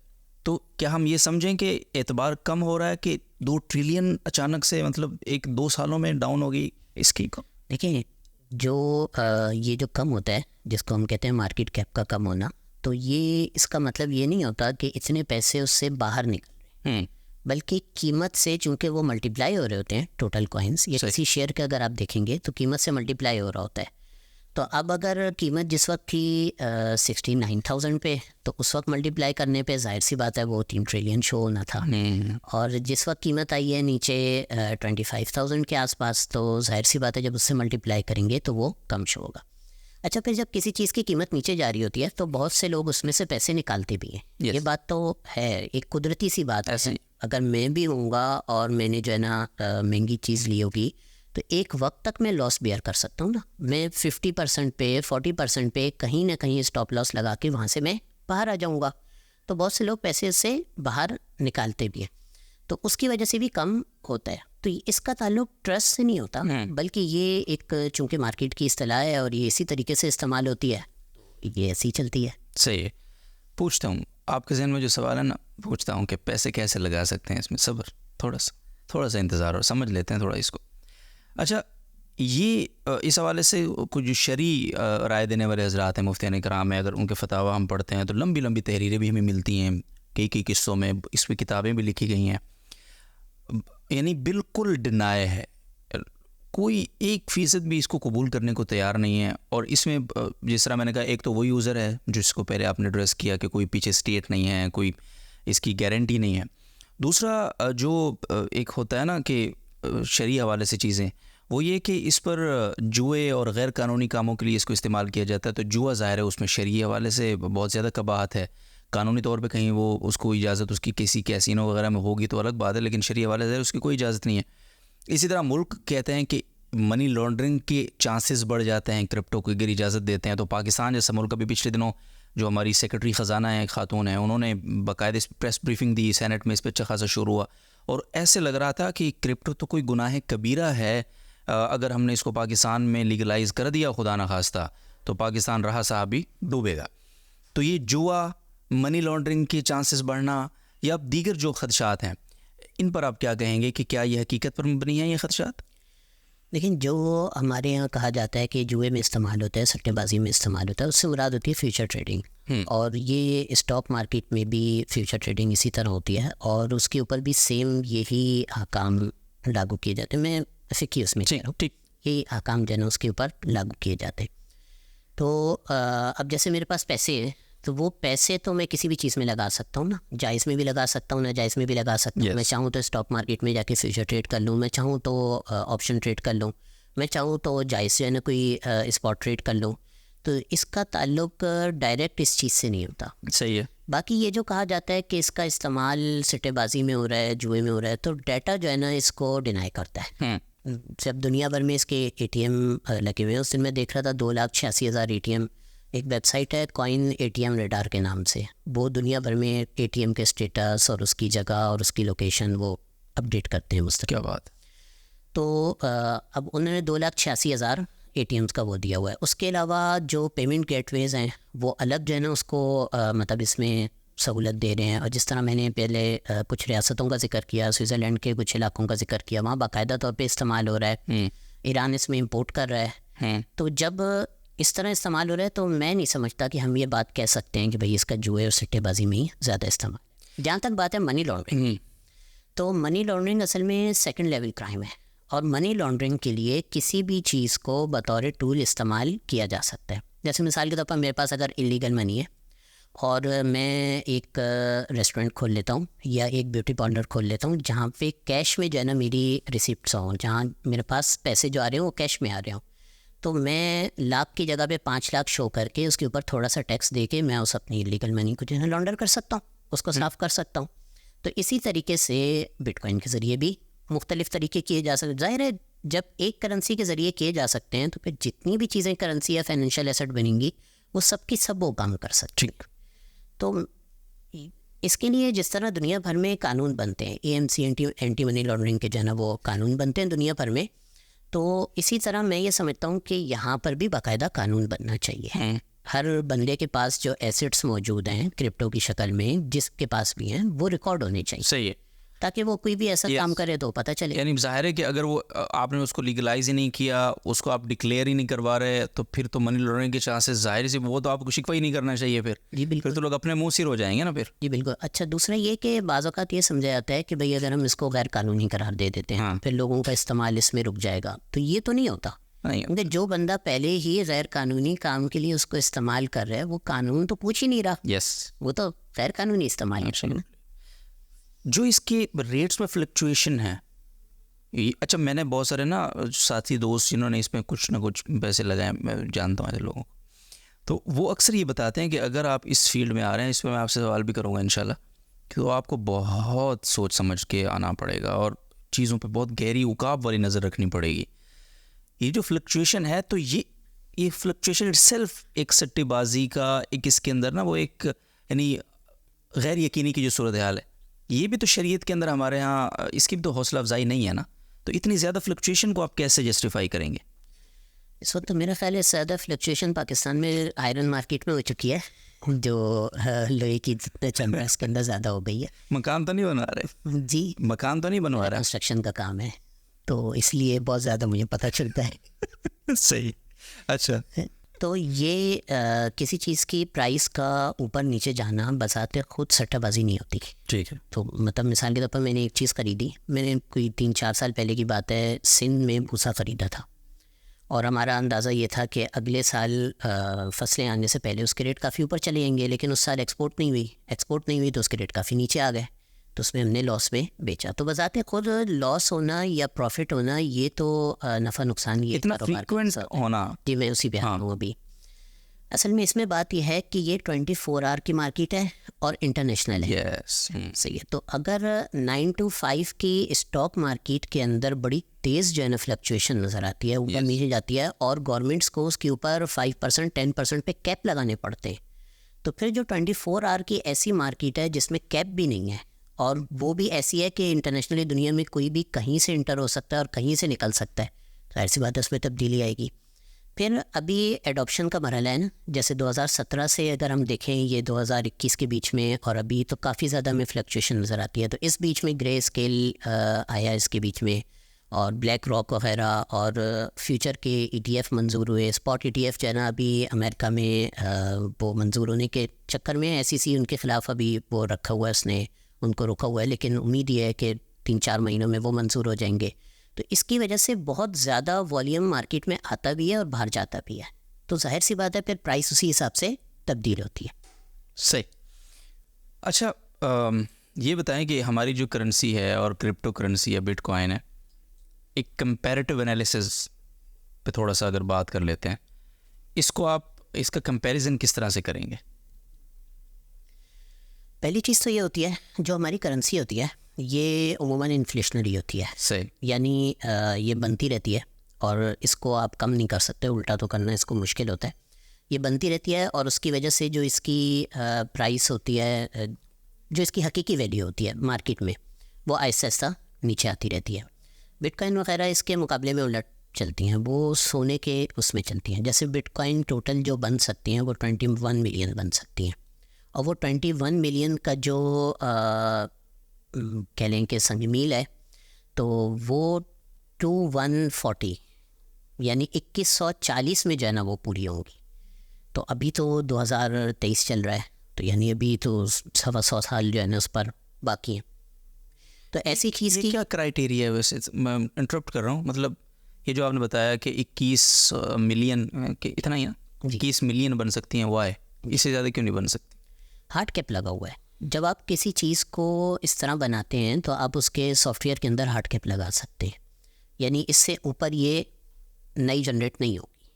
तो क्या हम ये समझें कि एतबार कम हो रहा है कि 2 ट्रिलियन अचानक से, मतलब 1-2 सालों में डाउन हो गई इसकी? देखिए, जो ये जो कम होता है, जिसको हम कहते हैं मार्केट कैप का कम होना, तो ये इसका मतलब ये नहीं होता कि इतने पैसे उससे बाहर निकल रहे हैं, बल्कि कीमत से, चूँकि वो मल्टीप्लाई हो रहे होते हैं टोटल कॉइन्स, ये किसी शेयर के अगर आप देखेंगे तो कीमत से मल्टीप्लाई हो रहा होता है। तो अब अगर कीमत जिस वक्त थी 69,000 पे, तो उस वक्त मल्टीप्लाई करने पे जाहिर सी बात है वो 3 ट्रिलियन शो होना था। और जिस वक्त कीमत आई है नीचे 25,000 के आसपास, तो जाहिर सी बात है जब उससे मल्टीप्लाई करेंगे तो वो कम शो होगा। अच्छा, फिर जब किसी चीज़ की कीमत नीचे जा रही होती है तो बहुत से लोग उसमें से पैसे निकालते भी हैं। ये बात तो है, एक कुदरती सी बात है। अगर मैं भी होऊंगा और मैंने जो है ना महंगी चीज़ ली होगी, तो एक वक्त तक मैं लॉस बेयर कर सकता हूँ ना। मैं 50% पे, 40% पे कहीं ना कहीं स्टॉप लॉस लगा के वहाँ से मैं बाहर आ जाऊँगा। तो बहुत से लोग पैसे से बाहर निकालते भी हैं, तो उसकी वजह से भी कम होता है। तो इसका ताल्लुक ट्रस्ट से नहीं होता, बल्कि ये एक चूँकि मार्केट की इस्तिलाह है और ये इसी तरीके से इस्तेमाल होती है, तो ये ऐसी चलती है। सही है। पूछता हूँ, आपके ज़हन में जो सवाल है ना, पूछता हूँ कि पैसे कैसे लगा सकते हैं इसमें? सब्र, थोड़ा सा इंतज़ार और समझ लेते हैं थोड़ा इसको। अच्छा, ये इस हवाले से कुछ शरई राय देने वाले हज़रात हैं, मुफ्तियान कराम है, अगर उनके फतावा हम पढ़ते हैं तो लंबी लंबी तहरीरें भी हमें मिलती हैं, कई किस्सों में इस पर किताबें भी लिखी गई हैं। यानी बिल्कुल डिनाय है, कोई 1% भी इसको कबूल करने को तैयार नहीं है। और इसमें जिस तरह मैंने कहा, एक तो वो यूज़र है जिसको पहले आपने एड्रेस किया कि कोई पीछे स्टेट नहीं है, कोई इसकी गारंटी नहीं है। दूसरा जो एक होता है ना कि शरई हवाले से चीज़ें, वो ये कि इस पर जुए और गैर कानूनी कामों के लिए इसको इस्तेमाल किया जाता है। तो जुआ ज़ाहिर है उसमें शरई हवाले से बहुत ज़्यादा कबाहत है। कानूनी तौर पे कहीं वो उसको इजाज़त उसकी किसी कैसीनो वगैरह में होगी तो अलग बात है, लेकिन शरई हवाले से उसकी कोई इजाज़त नहीं है। इसी तरह मुल्क कहते हैं कि मनी लॉन्ड्रिंग के चांसेस बढ़ जाते हैं क्रिप्टो को अगर इजाज़त देते हैं। तो पाकिस्तान जैसा मुल्क, अभी पिछले दिनों जो हमारी सेक्रेटरी ख़जाना है, खातून है, उन्होंने बाकायदा इस प्रेस ब्रीफिंग दी, सेनेट में इस पर अच्छा खासा शोर हुआ। और ऐसे लग रहा था कि क्रिप्टो तो कोई गुनाह कबीरा है, अगर हमने इसको पाकिस्तान में लीगलाइज कर दिया खुदा न खास्ता तो पाकिस्तान रहा साहब ही डूबेगा। तो ये जुआ, मनी लॉन्ड्रिंग के चांसेस बढ़ना या दीगर जो खदशात हैं, इन पर आप क्या कहेंगे कि क्या ये हकीकत पर मबनी है ये खदशात? लेकिन जो हमारे यहाँ कहा जाता है कि जुए में इस्तेमाल होता है, सट्टेबाजी में इस्तेमाल होता है, उससे मुराद होती है फ्यूचर ट्रेडिंग। और ये स्टॉक मार्केट में भी फ्यूचर ट्रेडिंग इसी तरह होती है और उसके ऊपर भी सेम यही अहकाम लागू किए जाते हैं। मैं फ़िकी उसमें कह रहा हूँ, यही अहकाम जो है ना उसके ऊपर लागू किए जाते हैं। तो अब जैसे मेरे पास पैसे हैं तो वो पैसे तो मैं किसी भी चीज़ में लगा सकता हूँ ना, जायज़ में भी लगा सकता हूँ, नाजायज़ में भी लगा सकता हूँ। मैं चाहूँ तो स्टॉक मार्केट में जाके फ्यूचर ट्रेड कर लूँ, मैं चाहूँ तो ऑप्शन ट्रेड कर लूँ, मैं चाहूँ तो जायज़ जो है ना कोई स्पॉट ट्रेड कर लूँ। तो इसका ताल्लुक डायरेक्ट इस चीज़ से नहीं होता। सही है। बाकी ये जो कहा जाता है कि इसका इस्तेमाल सट्टेबाजी में हो रहा है, जुए में हो रहा है, तो डाटा जो है ना इसको डिनाई करता है। जब दुनिया भर में इसके ATM लगे हुए हैं, उस दिन मैं देख रहा था 2,86,000 ATM। एक वेबसाइट है कॉइन ATM रेडार के नाम से, वो दुनिया भर में ATM के स्टेटस और उसकी जगह और उसकी लोकेशन वो अपडेट करते हैं मुस्तकिल। क्या बात। तो अब उन्होंने 2,86,000 ATMs का वो दिया हुआ है। उसके अलावा जो पेमेंट गेटवेज़ हैं वो अलग जो है ना उसको मतलब इसमें सहूलत दे रहे हैं। और जिस तरह मैंने पहले कुछ रियासतों का जिक्र किया, स्विट्ज़रलैंड के कुछ इलाकों का जिक्र किया, वहाँ बाकायदा तौर पे इस्तेमाल हो रहा है। ईरान इसमें इंपोर्ट कर रहा है। तो जब इस तरह इस्तेमाल हो रहा है तो मैं नहीं समझता कि हम ये बात कह सकते हैं कि भाई इसका जुए और सट्टेबाजी में ही ज़्यादा इस्तेमाल। जहाँ तक बात है मनी लॉन्ड्रिंग, तो मनी लॉन्ड्रिंग असल में सेकंड लेवल क्राइम है और मनी लॉन्ड्रिंग के लिए किसी भी चीज़ को बतौर टूल इस्तेमाल किया जा सकता है। जैसे मिसाल के तौर पर मेरे पास अगर इलीगल मनी है और मैं एक रेस्टोरेंट खोल लेता हूँ या एक ब्यूटी पार्लर खोल लेता हूँ जहाँ पे कैश में जो है ना मेरी रिसिप्ट्स हों, जहाँ मेरे पास पैसे जो आ रहे हैं वो कैश में आ रहे हों, तो मैं लाख की जगह पे 5 लाख शो करके उसके ऊपर थोड़ा सा टैक्स दे के मैं उस अपनी इलीगल मनी को जो है लॉन्डर कर सकता हूँ, उसको साफ़ कर सकता हूँ। तो इसी तरीके से बिटकॉइन के ज़रिए भी मुख्तलिफ़ तरीके किए जा सकते। ज़ाहिर है जब एक करेंसी के ज़रिए किए जा सकते हैं तो फिर जितनी भी चीज़ें करेंसी या फाइनेंशियल एसेट बनेंगी वो सब की सब वो काम कर सकती। तो इसके लिए जिस तरह दुनिया भर में कानून बनते हैं, AMC एंटी मनी लॉन्ड्रिंग के जो है ना वो कानून बनते हैं दुनिया भर में, तो इसी तरह मैं ये समझता हूँ कि यहाँ पर भी बाकायदा कानून बनना चाहिए। हर बंदे के पास जो एसेट्स मौजूद हैं क्रिप्टो की शक्ल में, जिसके पास भी हैं, वो रिकॉर्ड होने चाहिए। सही है, ताकि वो कोई भी ऐसा काम करे तो पता चले। यानी जाहिर है कि अगर वो आपने उसको लीगलाइज ही नहीं किया, उसको आप डिक्लेयर ही नहीं करवा रहे, तो फिर तो मनी लॉन्ड्रिंग के चांसेस जाहिर सी वो तो आपको शिकवा ही नहीं करना चाहिए फिर। जी बिल्कुल, फिर तो लोग अपने मुँह सिर हो जाएंगे ना फिर। जी बिल्कुल। अच्छा, दूसरा ये कि बाज़ औक़ात ये समझा जाता है कि भाई अगर हम इसको गैर कानूनी करार दे देते हैं फिर लोगों का इस्तेमाल इसमें रुक जाएगा, तो ये तो नहीं होता। क्योंकि जो बंदा पहले ही गैर कानूनी काम के लिए उसको इस्तेमाल कर रहा है वो कानून तो पूछ ही नहीं रहा। वो तो गैर कानूनी इस्तेमाल है। जो इसके रेट्स में फ्लक्चुएशन है, अच्छा मैंने बहुत सारे ना साथी दोस्त जिन्होंने इसमें कुछ ना कुछ पैसे लगाए, मैं जानता हूँ ऐसे लोगों को, तो वो अक्सर ये बताते हैं कि अगर आप इस फील्ड में आ रहे हैं, इसमें मैं आपसे सवाल भी करूँगा इंशाल्लाह, कि तो आपको बहुत सोच समझ के आना पड़ेगा और चीज़ों पे बहुत गहरी उकाब वाली नज़र रखनी पड़ेगी। ये जो फ्लक्चुएशन है, तो ये फ्लक्चुएशन इटसेल्फ एक सट्टेबाजी का एक इसके अंदर ना वो एक यानी गैर यकीनी की जो सूरत हाल है, ये भी तो शरीयत के अंदर हमारे यहाँ इसकी भी तो हौसला अफजाई नहीं है ना। तो इतनी ज़्यादा फ्लक्चुएशन को आप कैसे जस्टिफाई करेंगे? इस वक्त तो मेरा ख्याल है ज़्यादा फ्लक्चुएशन पाकिस्तान में आयरन मार्केट में हो चुकी है, जो लोहे की जितने चल रहा है इसके अंदर ज़्यादा हो गई है। मकान तो नहीं बना रहे? जी, मकान तो नहीं बनवा रहा, कंस्ट्रक्शन का काम है, तो इसलिए बहुत ज़्यादा मुझे पता चलता है। सही, अच्छा। तो ये किसी चीज़ की प्राइस का ऊपर नीचे जाना बजाते खुद सट्टाबाजी नहीं होती। ठीक है। तो मतलब मिसाल के तौर पर मैंने एक चीज़ ख़रीदी, मैंने कोई 3-4 साल पहले की बात है, सिंध में भूसा ख़रीदा था और हमारा अंदाज़ा ये था कि अगले साल फसलें आने से पहले उसके रेट काफ़ी ऊपर चले जाएंगे, लेकिन उस साल एक्सपोर्ट नहीं हुई तो उसके रेट काफ़ी नीचे आ गए, तो उसमें हमने लॉस में बेचा। तो बजाते खुद लॉस होना या प्रॉफिट होना ये तो नफ़ा नुकसान ये इतना फ्रीक्वेंट होना, जी मैं उसी पे हूँ अभी। असल में इसमें बात यह है कि ये 24 आवर की मार्केट है और इंटरनेशनल है। सही है। तो अगर 9 to 5 की स्टॉक मार्केट के अंदर बड़ी तेज़ जो है ना फ्लक्चुएशन नज़र आती है, ऊपर नीचे जाती है और गवर्नमेंट्स को उसके ऊपर 5% 10% पे कैप लगाने पड़ते हैं, तो फिर जो 24 आवर की ऐसी मार्केट है जिसमें कैप भी नहीं है और वो भी ऐसी है कि इंटरनेशनली दुनिया में कोई भी कहीं से इंटर हो सकता है और कहीं से निकल सकता है, तो ऐसी बात है उसमें तब्दीली आएगी। फिर अभी एडॉप्शन का मरहला है ना, जैसे 2017 से अगर हम देखें ये 2021 के बीच में, और अभी तो काफ़ी ज़्यादा में फ्लक्चुएशन नज़र आती है। तो इस बीच में ग्रे स्केल आया इसके बीच में, और ब्लैक रॉक वगैरह, और फ्यूचर के ETF मंजूर हुए। स्पॉट ETF जो है ना अभी अमेरिका में वो मंजूर होने के चक्कर में SEC उनके ख़िलाफ़ अभी वो रखा हुआ है, उसने उनको रोका हुआ है, लेकिन उम्मीद ये है कि 3-4 महीनों में वो मंजूर हो जाएंगे। तो इसकी वजह से बहुत ज़्यादा वॉल्यूम मार्केट में आता भी है और बाहर जाता भी है, तो जाहिर सी बात है फिर प्राइस उसी हिसाब से तब्दील होती है। सही। अच्छा, ये बताएं कि हमारी जो करेंसी है और क्रिप्टो करेंसी या बिटकॉइन है, एक कंपैरेटिव एनालिसिस पे थोड़ा सा अगर बात कर लेते हैं, इसको आप इसका कंपैरिजन किस तरह से करेंगे? पहली चीज़ तो ये होती है, जो हमारी करेंसी होती है ये उमूमन इन्फ्लेशनरी होती है। सही। यानी ये बनती रहती है और इसको आप कम नहीं कर सकते, उल्टा तो करना इसको मुश्किल होता है। ये बनती रहती है और उसकी वजह से जो इसकी प्राइस होती है, जो इसकी हकीकी वैल्यू होती है मार्केट में, वो आहिस्ता आहिस्ता नीचे आती रहती है। बिटकॉइन वगैरह इसके मुकाबले में उलट चलती हैं, वो सोने के उसमें चलती हैं। जैसे बिटकॉइन टोटल जो बन सकती हैं वो 21 मिलियन बन सकती हैं, और वो 21 मिलियन का जो कह लें कि संगमील है, तो वो 2140 यानी 2140 में जो है ना वो पूरी होंगी। तो अभी तो 2023 चल रहा है, तो यानी अभी तो 125 साल जो है ना उस पर बाकी हैं। तो ऐसी चीज़ की क्या क्राइटेरिया है वैसे? मैं इंटरप्ट कर रहा हूँ, मतलब ये जो आपने बताया कि 21 मिलियन के इतना ही ना, 21 मिलियन बन सकती हैं, वाई इससे ज़्यादा क्यों नहीं बन सकती? हार्ड कैप लगा हुआ है। जब आप किसी चीज़ को इस तरह बनाते हैं तो आप उसके सॉफ्टवेयर के अंदर हार्ड कैप लगा सकते हैं, यानी इससे ऊपर ये नई जनरेट नहीं होगी।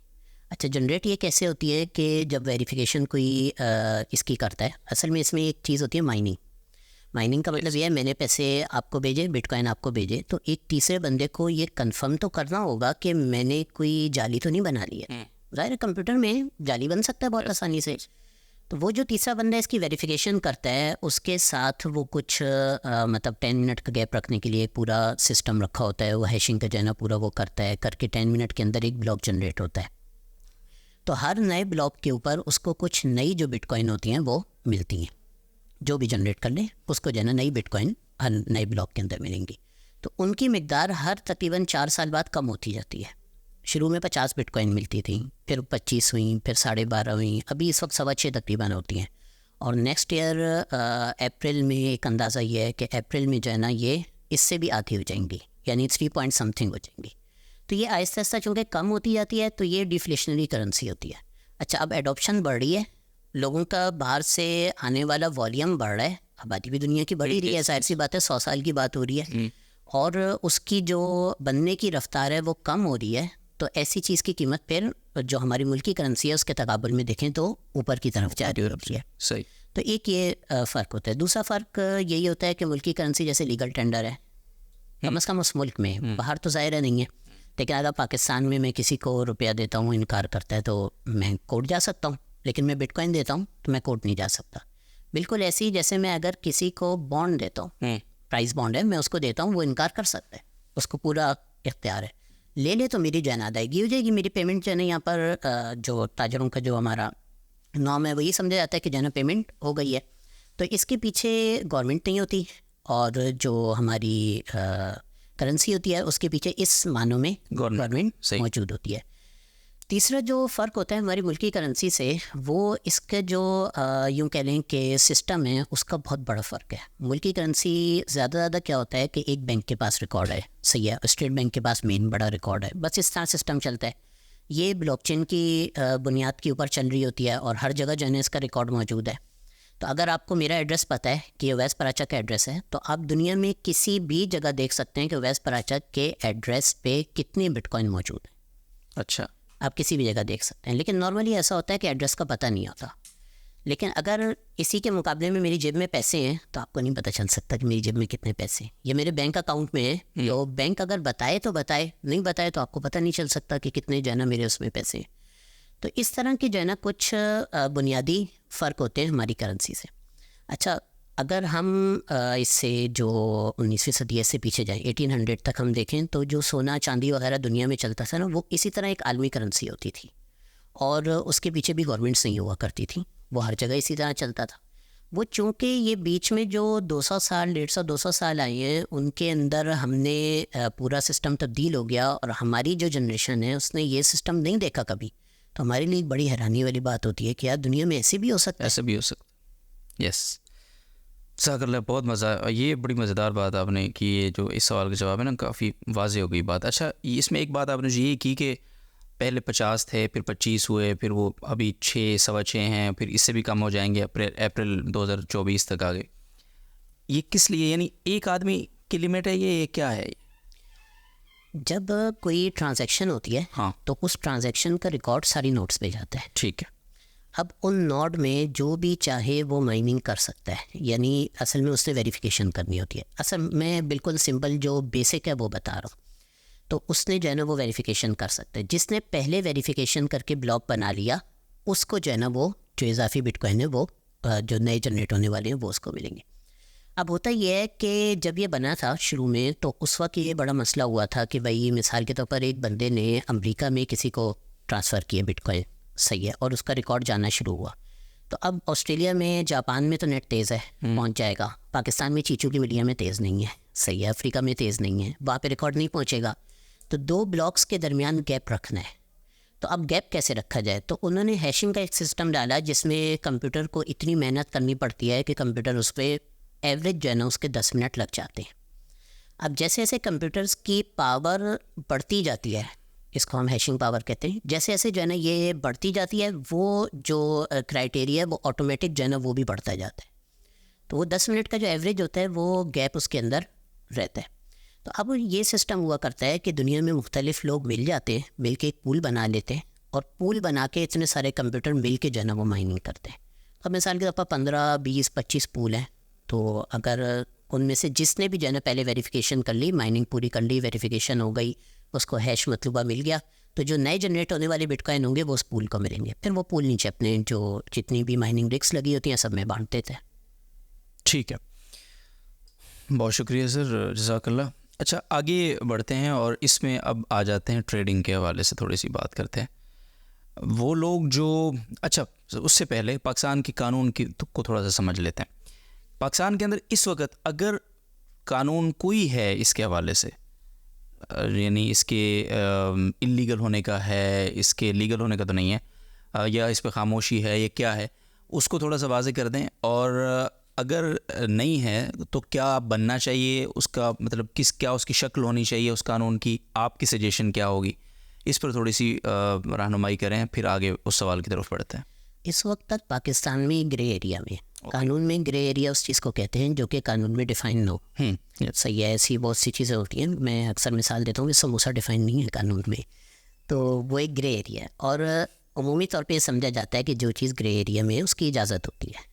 अच्छा, जनरेट ये कैसे होती है कि जब वेरिफिकेशन कोई इसकी करता है, असल में इसमें एक चीज़ होती है माइनिंग। माइनिंग का मतलब ये है, मैंने पैसे आपको भेजे, बिटकॉइन आपको भेजे, तो एक तीसरे बंदे को ये कंफर्म तो करना होगा कि मैंने कोई जाली तो नहीं बना ली है। ज़ाहिर है कंप्यूटर में जाली बन सकता है बहुत आसानी से, तो वो जो तीसरा बंदा इसकी वेरिफिकेशन करता है उसके साथ वो कुछ मतलब 10 मिनट का गैप रखने के लिए पूरा सिस्टम रखा होता है। वो हैशिंग का जो है ना पूरा वो करता है, करके 10 मिनट के अंदर एक ब्लॉक जनरेट होता है। तो हर नए ब्लॉक के ऊपर उसको कुछ नई जो बिटकॉइन होती हैं वो मिलती हैं, जो भी जनरेट कर ले उसको जो है ना नई बिटकॉइन हर नए ब्लॉक के अंदर मिलेंगी। तो उनकी मिकदार हर तकरीबन 4 साल बाद कम होती जाती है। शुरू में 50 बिटकॉइन मिलती थी, फिर 25 हुई, फिर 12.5 हुई, अभी इस वक्त 6.25 तकरीबन होती हैं। और नेक्स्ट ईयर अप्रैल में एक अंदाज़ा ये है कि अप्रैल में जो है ना ये इससे भी आधी हो जाएंगी, यानी 3 पॉइंट समथिंग हो जाएंगी। तो ये आहिस्ता आहिस्ता चूँकि कम होती जाती है तो ये डिफ्लेशनरी करेंसी होती है। अच्छा, अब एडॉप्शन बढ़ रही है, लोगों का बाहर से आने वाला वॉल्यूम बढ़ रहा है, आबादी भी दुनिया की बढ़ ही रही है, जाहिर सी बात है, 100 साल की बात हो रही है, और उसकी जो बनने की रफ्तार है वो कम हो रही है। तो ऐसी चीज़ की कीमत फिर जो हमारी मुल्की करेंसी है उसके तकाबुल में देखें तो ऊपर की तरफ जा रही है। सही। तो एक ये फ़र्क होता है। दूसरा फ़र्क यही होता है कि मुल्की करेंसी जैसे लीगल टेंडर है कम अज़ कम उस मुल्क में, बाहर तो ज़ाहिर नहीं है, लेकिन अगर पाकिस्तान में मैं किसी को रुपया देता हूँ, इनकार करता है, तो मैं कोर्ट जा सकता हूँ, लेकिन मैं बिटकॉइन देता हूँ तो मैं कोर्ट नहीं जा सकता। बिल्कुल ऐसे ही जैसे मैं अगर किसी को बॉन्ड देता हूँ, प्राइस बॉन्ड है, मैं उसको देता हूँ, वो इनकार कर सकता है, उसको पूरा इख्तियार है, ले ले तो मेरी जो है ना अदायगी हो जाएगी, मेरी पेमेंट जो है ना यहाँ पर जो ताजरों का जो हमारा नॉर्म है वो ये समझा जाता है कि जो है ना पेमेंट हो गई है। तो इसके पीछे गवर्नमेंट नहीं होती, और जो हमारी करेंसी होती है उसके पीछे इस मानों में गवर्नमेंट मौजूद होती है। तीसरा जो फ़र्क होता है हमारी मुल्की करेंसी से, वो इसके जो यूँ कह लें कि सिस्टम है उसका बहुत बड़ा फ़र्क है। मुल्की करेंसी ज़्यादा क्या होता है कि एक बैंक के पास रिकॉर्ड है, सही है, स्टेट बैंक के पास मेन बड़ा रिकॉर्ड है, बस इस तरह सिस्टम चलता है। ये ब्लॉकचेन की बुनियाद के ऊपर चल रही होती है और हर जगह जो है इसका रिकॉर्ड मौजूद है। तो अगर आपको मेरा एड्रेस पता है कि ये अवैस पराचा का एड्रेस है, तो आप दुनिया में किसी भी जगह देख सकते हैं कि अवैस पराचा के एड्रेस पे कितनी बिटकॉइन मौजूद है। अच्छा, आप किसी भी जगह देख सकते हैं, लेकिन नॉर्मली ऐसा होता है कि एड्रेस का पता नहीं होता। लेकिन अगर इसी के मुकाबले में मेरी जेब में पैसे हैं तो आपको नहीं पता चल सकता कि मेरी जेब में कितने पैसे हैं। ये मेरे बैंक अकाउंट में है, तो बैंक अगर बताए तो बताए, नहीं बताए तो आपको पता नहीं चल सकता कि कितने जो है ना मेरे उसमें पैसे हैं। तो इस तरह के जो है ना कुछ बुनियादी फ़र्क होते हैं हमारी करेंसी से। अच्छा, अगर हम इससे जो 19वीं सदी से पीछे जाएं 1800 तक हम देखें तो जो सोना चांदी वगैरह दुनिया में चलता था ना, वो इसी तरह एक आलमी करेंसी होती थी और उसके पीछे भी गवर्नमेंट्स नहीं हुआ करती थी, वो हर जगह इसी तरह चलता था। वो चूँकि ये बीच में जो 200 साल 150-200 साल आए हैं उनके अंदर हमने पूरा सिस्टम तब्दील हो गया और हमारी जो जनरेशन है उसने ये सिस्टम नहीं देखा कभी, तो हमारे लिए बड़ी हैरानी वाली बात होती है कि यार दुनिया में ऐसे भी हो सकता है। ऐसे भी हो सकता। यस, ज़ाकरल्लाह, बहुत मज़ा और ये बड़ी मज़ेदार बात आपने की, ये जो इस सवाल का जवाब है ना काफ़ी वाज़ेह हो गई बात। अच्छा, इसमें एक बात आपने जो ये की कि पहले 50 थे, फिर 25 हुए, फिर वो अभी 6 सवा 6 हैं, फिर इससे भी कम हो जाएंगे अप्रैल 2024 तक आगे। ये किस लिए, यानी एक आदमी की लिमिट है ये क्या है? जब कोई ट्रांजैक्शन होती है हाँ, तो उस ट्रांजैक्शन का रिकॉर्ड सारी नोट्स पे जाता है। ठीक है। अब उन नोड में जो भी चाहे वो माइनिंग कर सकता है, यानी असल में उससे वेरिफिकेशन करनी होती है। असल मैं बिल्कुल सिंपल जो बेसिक है वो बता रहा हूँ, तो उसने जो है ना वो वेरिफिकेशन कर सकता है। जिसने पहले वेरिफिकेशन करके ब्लॉक बना लिया उसको जो है ना वो जो इजाफी बिटकॉइन है वो जो नए जनरेट होने वाले हैं वो उसको मिलेंगे। अब होता यह है कि जब ये बना था शुरू में तो उस वक्त ये बड़ा मसला हुआ था कि भाई मिसाल के तौर पर एक बंदे ने अमेरिका में किसी को ट्रांसफ़र किया बिटकॉइन, सही है, और उसका रिकॉर्ड जाना शुरू हुआ। तो अब ऑस्ट्रेलिया में, जापान में तो नेट तेज़ है, पहुंच जाएगा। पाकिस्तान में चीचू की मिलिया में तेज़ नहीं है, सही है, अफ्रीका में तेज़ नहीं है, वहाँ पे रिकॉर्ड नहीं पहुंचेगा। तो 2 ब्लॉक्स के दरमियान गैप रखना है। तो अब गैप कैसे रखा जाए, तो उन्होंने हैशिंग का एक सिस्टम डाला जिसमें कंप्यूटर को इतनी मेहनत करनी पड़ती है कि कंप्यूटर उस पर एवरेज जो है ना उसके 10 मिनट लग जाते हैं। अब जैसे जैसे कंप्यूटर्स की पावर बढ़ती जाती है, इसको हम हैशिंग पावर कहते हैं, जैसे जैसे जो है ना ये बढ़ती जाती है वो जो क्राइटेरिया है वो ऑटोमेटिक जो है ना वो भी बढ़ता जाता है। तो वो 10 मिनट का जो एवरेज होता है वो गैप उसके अंदर रहता है। तो अब ये सिस्टम हुआ करता है कि दुनिया में मुख्तलिफ लोग मिल जाते हैं, मिल के एक पूल बना लेते हैं और पूल बना के इतने सारे कंप्यूटर मिल के जो है ना वो माइनिंग करते हैं। अब मिसाल के तौर पर 15, 20, 25 पूल हैं, तो अगर उनमें से जिसने भी जो है ना पहले वेरिफिकेशन कर ली, माइनिंग पूरी कर ली, वेरिफिकेशन हो गई, उसको हैश मतलूबा मिल गया, तो जो नए जनरेट होने वाले बिटकॉइन होंगे वो उस पूल को मिलेंगे। फिर वो पूल नीचे अपने जो जितनी भी माइनिंग रिग्स लगी होती हैं सब में बांट देते हैं। ठीक है, बहुत शुक्रिया सर, जज़ाकल्लाह। अच्छा, आगे बढ़ते हैं और इसमें अब आ जाते हैं ट्रेडिंग के हवाले से थोड़ी सी बात करते हैं। वो लोग जो, अच्छा उससे पहले पाकिस्तान के कानून की को थोड़ा सा समझ लेते हैं। पाकिस्तान के अंदर इस वक्त अगर कानून कोई है इसके हवाले से, यानी इसके इल्लीगल होने का है, इसके लीगल होने का तो नहीं है, या इस पर खामोशी है, ये क्या है, उसको थोड़ा सा वाज़ेह कर दें। और अगर नहीं है तो क्या बनना चाहिए, उसका मतलब क्या उसकी शक्ल होनी चाहिए उस कानून की, आपकी सजेशन क्या होगी, इस पर थोड़ी सी रहनुमाई करें, फिर आगे उस सवाल की तरफ बढ़ते हैं। इस वक्त तक पाकिस्तान में ग्रे एरिया में, कानून में ग्रे एरिया उस चीज़ को कहते हैं जो कि कानून में डिफ़ाइन हो। सही है, ऐसी बहुत सी चीज़ें होती हैं, मैं अक्सर मिसाल देता हूँ कि समोसा डिफ़ाइन नहीं है कानून में, तो वो एक ग्रे एरिया है। और अमूमी तौर पे समझा जाता है कि जो चीज़ ग्रे एरिया में है उसकी इजाज़त होती है।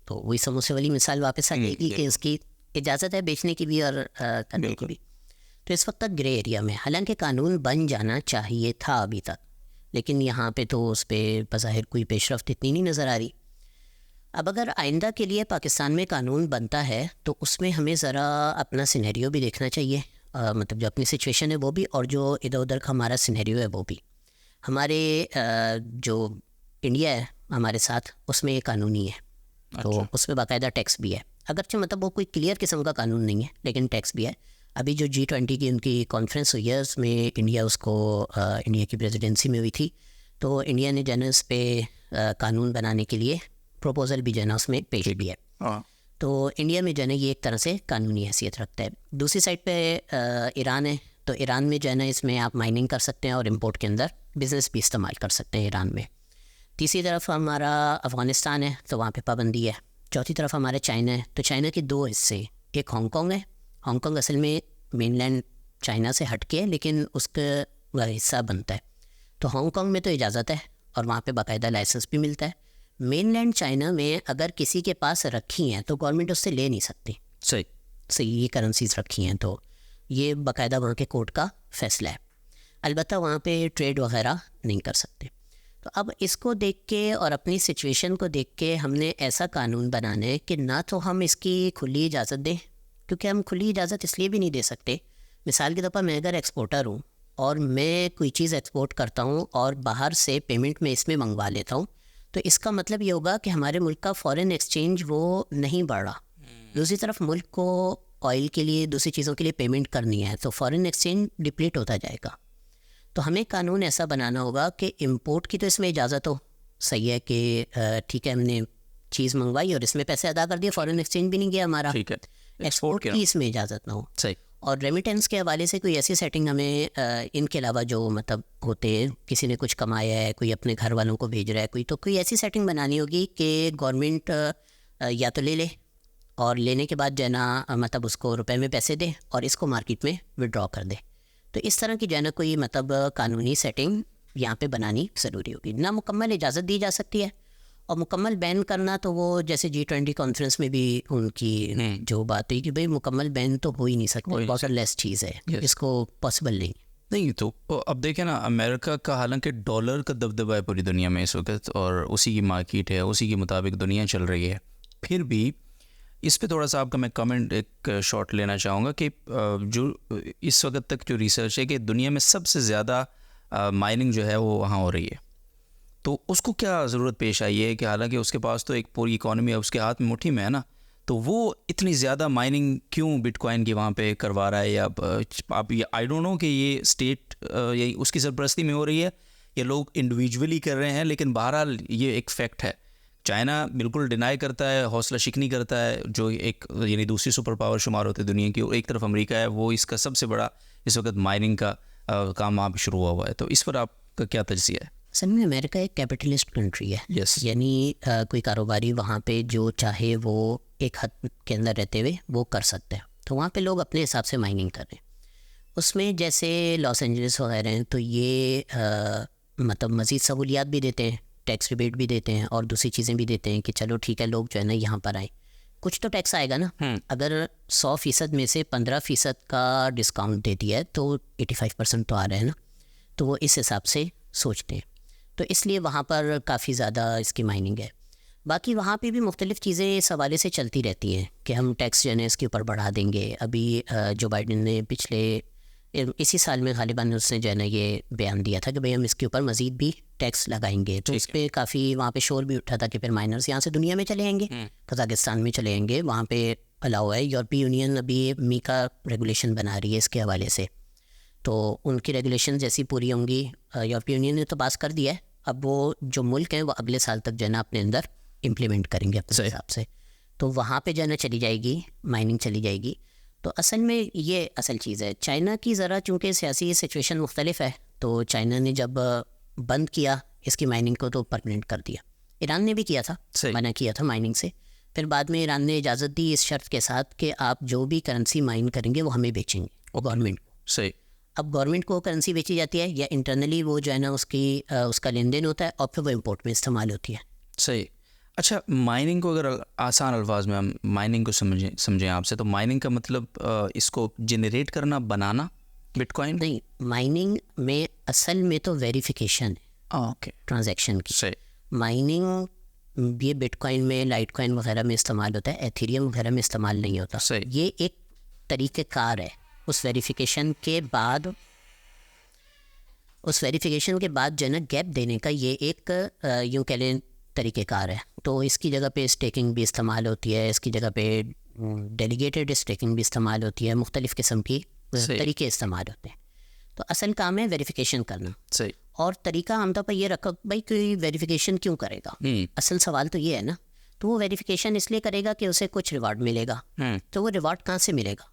तो वही समोसे वाली मिसाल वापस आ जाएगी कि उसकी इजाज़त है बेचने की भी और करने की भी। तो इस वक्त तक ग्रे एरिया में, हालांकि कानून बन जाना चाहिए था अभी तक, लेकिन यहाँ पे तो उस पर बज़ाहिर कोई पेशरफ्त इतनी नहीं नज़र आ रही। अब अगर आइंदा के लिए पाकिस्तान में कानून बनता है तो उसमें हमें ज़रा अपना सिनेरियो भी देखना चाहिए, मतलब जो अपनी सिचुएशन है वो भी, और जो इधर उधर का हमारा सिनेरियो है वो भी। हमारे जो इंडिया है हमारे साथ, उसमें ये कानूनी है, तो उसमें बाकायदा टैक्स भी है। अगरचे मतलब वो कोई क्लियर किस्म का कानून नहीं है, लेकिन टैक्स भी है। अभी जो G20 की उनकी कॉन्फ्रेंस हुई है उसमें इंडिया इंडिया की प्रेसिडेंसी में हुई थी, तो इंडिया ने जन इस पे कानून बनाने के लिए प्रपोज़ल भी जन उसमें पेश भी है। तो इंडिया में जन ये एक तरह से कानूनी हैसियत रखता है। दूसरी साइड पे ईरान है, तो ईरान में जन इसमें आप माइनिंग कर सकते हैं और इम्पोर्ट के अंदर बिज़नेस भी इस्तेमाल कर सकते हैं ईरान में। तीसरी तरफ हमारा अफ़गानिस्तान है, तो वहाँ पे पाबंदी है। चौथी तरफ हमारे चाइना है, तो चाइना के 2 हिस्से, एक हांगकॉन्ग है। हांगकॉन्ग असल में मेनलैंड चाइना से हट के है, लेकिन उसका हिस्सा बनता है। तो हांगकॉन्ग में तो इजाज़त है और वहाँ पे बाकायदा लाइसेंस भी मिलता है। मेनलैंड चाइना में अगर किसी के पास रखी हैं तो गवर्नमेंट उससे ले नहीं सकती। सही ये करेंसीज रखी हैं, तो ये बाकायदा वहाँ के कोर्ट का फ़ैसला है। अलबत्ता वहाँ पे ट्रेड वगैरह नहीं कर सकते। तो अब इसको देख के और अपनी सिचुएशन को देख के हमने ऐसा कानून बनाना है कि ना तो हम इसकी खुली इजाज़त दें, क्योंकि हम खुली इजाज़त इसलिए भी नहीं दे सकते। मिसाल के तौर पर मैं अगर एक्सपोर्टर हूँ और मैं कोई चीज़ एक्सपोर्ट करता हूँ और बाहर से पेमेंट में इसमें मंगवा लेता हूँ, तो इसका मतलब ये होगा कि हमारे मुल्क का फॉरेन एक्सचेंज वो नहीं बढ़ रहा। दूसरी तरफ मुल्क को ऑयल के लिए, दूसरी चीज़ों के लिए पेमेंट करनी है, तो फॉरेन एक्सचेंज डिप्लीट होता जाएगा। तो हमें कानून ऐसा बनाना होगा कि इंपोर्ट की तो इसमें इजाज़त हो, सही है कि ठीक है हमने चीज़ मंगवाई और इसमें पैसे अदा कर दिए, फॉरेन एक्सचेंज भी नहीं गया हमारा, ठीक है। एक्सपोर्ट की इसमें इजाज़त ना हो। सही। और रेमिटेंस के हवाले से कोई ऐसी सेटिंग हमें इनके अलावा जो मतलब होते हैं, किसी ने कुछ कमाया है, कोई अपने घर वालों को भेज रहा है, कोई ऐसी सेटिंग बनानी होगी कि गवर्नमेंट या तो ले ले और लेने के बाद जो है ना मतलब उसको रुपए में पैसे दे और इसको मार्केट में विड्रॉ कर दे। तो इस तरह की जो है ना कोई मतलब कानूनी सेटिंग यहाँ पे बनानी ज़रूरी होगी। ना मुकम्मल इजाज़त दी जा सकती है और मुकम्मल बैन करना तो वो जैसे G20 कॉन्फ्रेंस में भी उनकी जो बात हुई कि भाई मुकम्मल बैन तो हो ही नहीं सकता, बहुत लेस चीज़ है, इसको पॉसिबल नहीं। तो अब देखें ना, अमेरिका का हालांकि डॉलर का दबदबा है पूरी दुनिया में इस वक्त और उसी की मार्केट है, उसी के मुताबिक दुनिया चल रही है, फिर भी इस पे थोड़ा सा आपका मैं कमेंट एक शॉट लेना चाहूँगा कि जो इस वक्त तक जो रिसर्च है कि दुनिया में सबसे ज़्यादा माइनिंग जो है वो वहाँ हो रही है, तो उसको क्या ज़रूरत पेश आई है कि हालांकि उसके पास तो एक पूरी इकॉनमी है, उसके हाथ में मुट्ठी में है ना, तो वो इतनी ज़्यादा माइनिंग क्यों बिटकॉइन की वहाँ पे करवा रहा है? या आप ये आई डोंट नो कि ये स्टेट या उसकी सरपरस्ती में हो रही है या लोग इंडिविजुअली कर रहे हैं, लेकिन बहरहाल ये एक फैक्ट है। चाइना बिल्कुल डिनाई करता है, हौसला शिकनी करता है, जो एक यानी दूसरी सुपर पावर शुमार होती है दुनिया की, और एक तरफ अमेरिका है, वो इसका सबसे बड़ा इस वक्त माइनिंग का काम वहाँ पर शुरू हुआ है। तो इस पर आपका क्या तजज़िया है? असल में अमेरिका एक कैपिटलिस्ट कंट्री है। Yes. यानी कोई कारोबारी वहाँ पे जो चाहे वो एक हद के अंदर रहते हुए वो कर सकते हैं, तो वहाँ पे लोग अपने हिसाब से माइनिंग कर रहे हैं। उसमें जैसे लॉस एंजलिस वगैरह हैं तो ये मतलब मज़ीद सहूलियात भी देते हैं, टैक्स रिबेट भी देते हैं और दूसरी चीज़ें भी देते हैं कि चलो ठीक है लोग जो है ना यहाँ पर आए, कुछ तो टैक्स आएगा ना। अगर 100% में से 15% का डिस्काउंट दे दिया है तो 85% तो आ रहा है ना, तो वो इस हिसाब से सोचते हैं, तो इसलिए वहाँ पर काफ़ी ज़्यादा इसकी माइनिंग है। बाकी वहाँ पे भी मुख्तलिफ़ चीज़ें इस हवाले से चलती रहती हैं कि हम टैक्स जो है इसके ऊपर बढ़ा देंगे। अभी जो बाइडन ने पिछले इसी साल में गालिबन उसने जो है ना ये बयान दिया था कि भाई हम इसके ऊपर मज़ीद भी टैक्स लगाएंगे, तो इस पर काफ़ी वहाँ पे शोर भी उठा था कि फिर माइनर्स यहाँ से दुनिया में चले आएंगे, कज़ाकिस्तान में चले आएंगे, वहाँ पे अलाउ है। यूरोपीय यूनियन अभी मीका रेगुलेशन बना रही है इसके हवाले से, तो उनकी रेगुलेशन जैसी पूरी होंगी, यूरोपीय यूनियन ने तो पास कर दिया है, अब वो जो मुल्क हैं वो अगले साल तक जो है ना अपने अंदर इम्प्लीमेंट करेंगे अपने हिसाब से, तो वहाँ पे जो है ना चली जाएगी माइनिंग, चली जाएगी। तो असल में ये असल चीज़ है। चाइना की ज़रा चूँकि सियासी सिचुएशन मुख्तलिफ है, तो चाइना ने जब बंद किया इसकी माइनिंग को तो परमानेंट कर दिया। ईरान ने भी किया था, मना किया था माइनिंग से, फिर बाद में ईरान ने इजाज़त दी इस शर्त के साथ कि आप जो भी करेंसी माइन करेंगे वो हमें बेचेंगे, गवर्नमेंट को। सही। अब गवर्नमेंट को करेंसी बेची जाती है या इंटरनली वो जो है ना उसका लेन देन होता है और फिर वो इम्पोर्ट में इस्तेमाल होती है। सही। अच्छा, माइनिंग को अगर आसान अल्फाज में हम माइनिंग को समझें आपसे, तो माइनिंग का मतलब इसको जनरेट करना, बनाना, बिटकॉइन नहीं, माइनिंग में असल में तो वेरिफिकेशन है ओके ट्रांजैक्शन की। सही। माइनिंग ये बिटकॉइन में, लाइटकॉइन वगैरह में इस्तेमाल होता है, एथेरियम वगैरह में इस्तेमाल नहीं होता। सही। ये एक तरीक़ेकार है। उस वेरिफिकेशन के बाद जो है ना गैप देने का ये एक यूँ कह लें तरीक़ेकार है। तो इसकी जगह पे स्टेकिंग भी इस्तेमाल होती है, इसकी जगह पे डेलीगेटेड स्टेकिंग भी इस्तेमाल होती है, मुख्तलिफ़ किस्म की तरीके इस्तेमाल होते हैं। तो असल काम है वेरिफिकेशन करना। सही। और तरीका आमतौर पर ये रखा भाई कोई वेरिफिकेशन क्यों करेगा, असल सवाल तो ये है ना। तो वो वेरिफिकेशन इसलिए करेगा कि उसे कुछ रिवार्ड मिलेगा, तो वो रिवार्ड कहाँ से मिलेगा,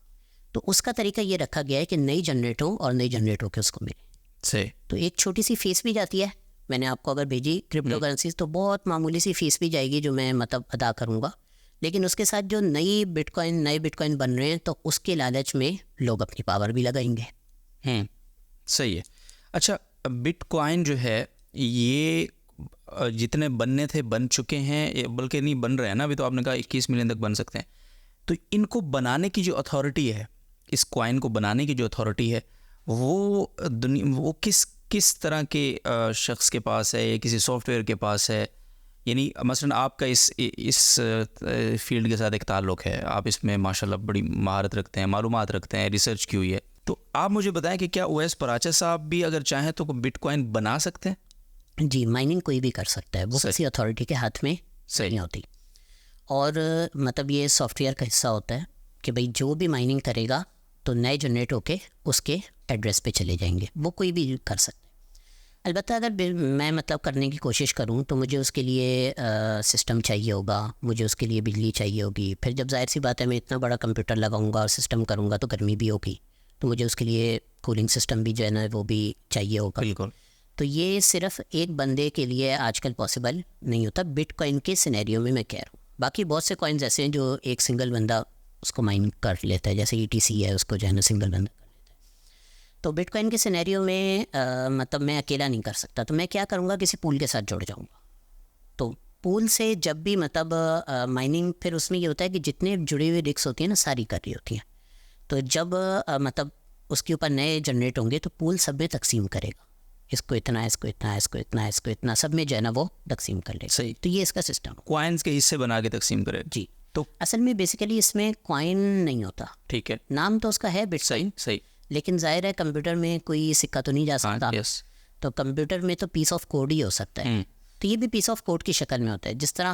तो उसका तरीका ये रखा गया है कि नई जनरेट हो और नई जनरेट हो के उसको मिले। सही। तो एक छोटी सी फीस भी जाती है, मैंने आपको अगर भेजी क्रिप्टो करेंसीज तो बहुत मामूली सी फीस भी जाएगी जो मैं मतलब अदा करूँगा, लेकिन उसके साथ जो नए बिटकॉइन बन रहे हैं तो उसके लालच में लोग अपनी पावर भी लगाएंगे। सही है। अच्छा, बिटकॉइन जो है ये जितने बनने थे बन चुके हैं, बल्कि नहीं बन रहे हैं ना अभी, तो आपने कहा 21 मिलियन तक बन सकते हैं। तो इनको बनाने की जो अथॉरिटी है, इस कॉइन को बनाने की जो अथॉरिटी है, वो किस किस तरह के शख्स के पास है या किसी सॉफ्टवेयर के पास है? यानी मसलन आपका इस फील्ड के साथ एक ताल्लुक़ है, आप इसमें माशाल्लाह बड़ी महारत रखते हैं, मालूमात रखते हैं, रिसर्च की हुई है, तो आप मुझे बताएं कि क्या ओवैस पराचा साहब भी अगर चाहें तो बिटकॉइन बना सकते हैं? जी, माइनिंग कोई भी कर सकता है, वो सही। किसी अथॉरिटी के हाथ में सही। नहीं होती। और मतलब ये सॉफ्टवेयर का हिस्सा होता है कि भाई जो भी माइनिंग करेगा तो नए जनरेट होके उसके एड्रेस पे चले जाएंगे, वो कोई भी कर सकता है। अलबत्ता अगर मैं मतलब करने की कोशिश करूं तो मुझे उसके लिए सिस्टम चाहिए होगा, मुझे उसके लिए बिजली चाहिए होगी, फिर जब जाहिर सी बात है मैं इतना बड़ा कंप्यूटर लगाऊंगा और सिस्टम करूंगा तो गर्मी भी होगी, तो मुझे उसके लिए कूलिंग सिस्टम भी जो है ना वो भी चाहिए होगा। बिल्कुल। तो ये सिर्फ एक बंदे के लिए आजकल पॉसिबल नहीं होता बिटकॉइन के सिनेरियो में, मैं कह रहा हूँ। बाकी बहुत से कॉइन्स ऐसे हैं जो एक सिंगल बंदा उसको माइन कर लेता है, जैसे ETC है, उसको जो है ना सिंगल बंदा कर लेता है। तो बिटकॉइन के सिनेरियो में मतलब मैं अकेला नहीं कर सकता, तो मैं क्या करूँगा, किसी पूल के साथ जुड़ जाऊँगा। तो पूल से जब भी मतलब माइनिंग, फिर उसमें ये होता है कि जितने जुड़ी हुई रिस्क होती है ना सारी कर रही होती हैं, तो जब मतलब उसके ऊपर नए जनरेट होंगे तो पूल सब में तकसीम करेगा, इसको इतना, इसको इतना, इसको इतना, इसको इतना, सब में जो है ना वो तकसीम कर लेगा। सही। तो ये इसका सिस्टम है। कॉइन्स के हिस्से बना के तकसीम करें। जी। तो असल में बेसिकली इसमें कॉइन नहीं होता, ठीक है। नाम तो उसका है बिटकॉइन, सही। लेकिन जाहिर है कंप्यूटर में कोई सिक्का तो नहीं जा सकता। यस। तो कंप्यूटर में तो पीस ऑफ कोड ही हो सकता है। तो ये भी पीस ऑफ कोड की शक्ल में होता है। जिस तरह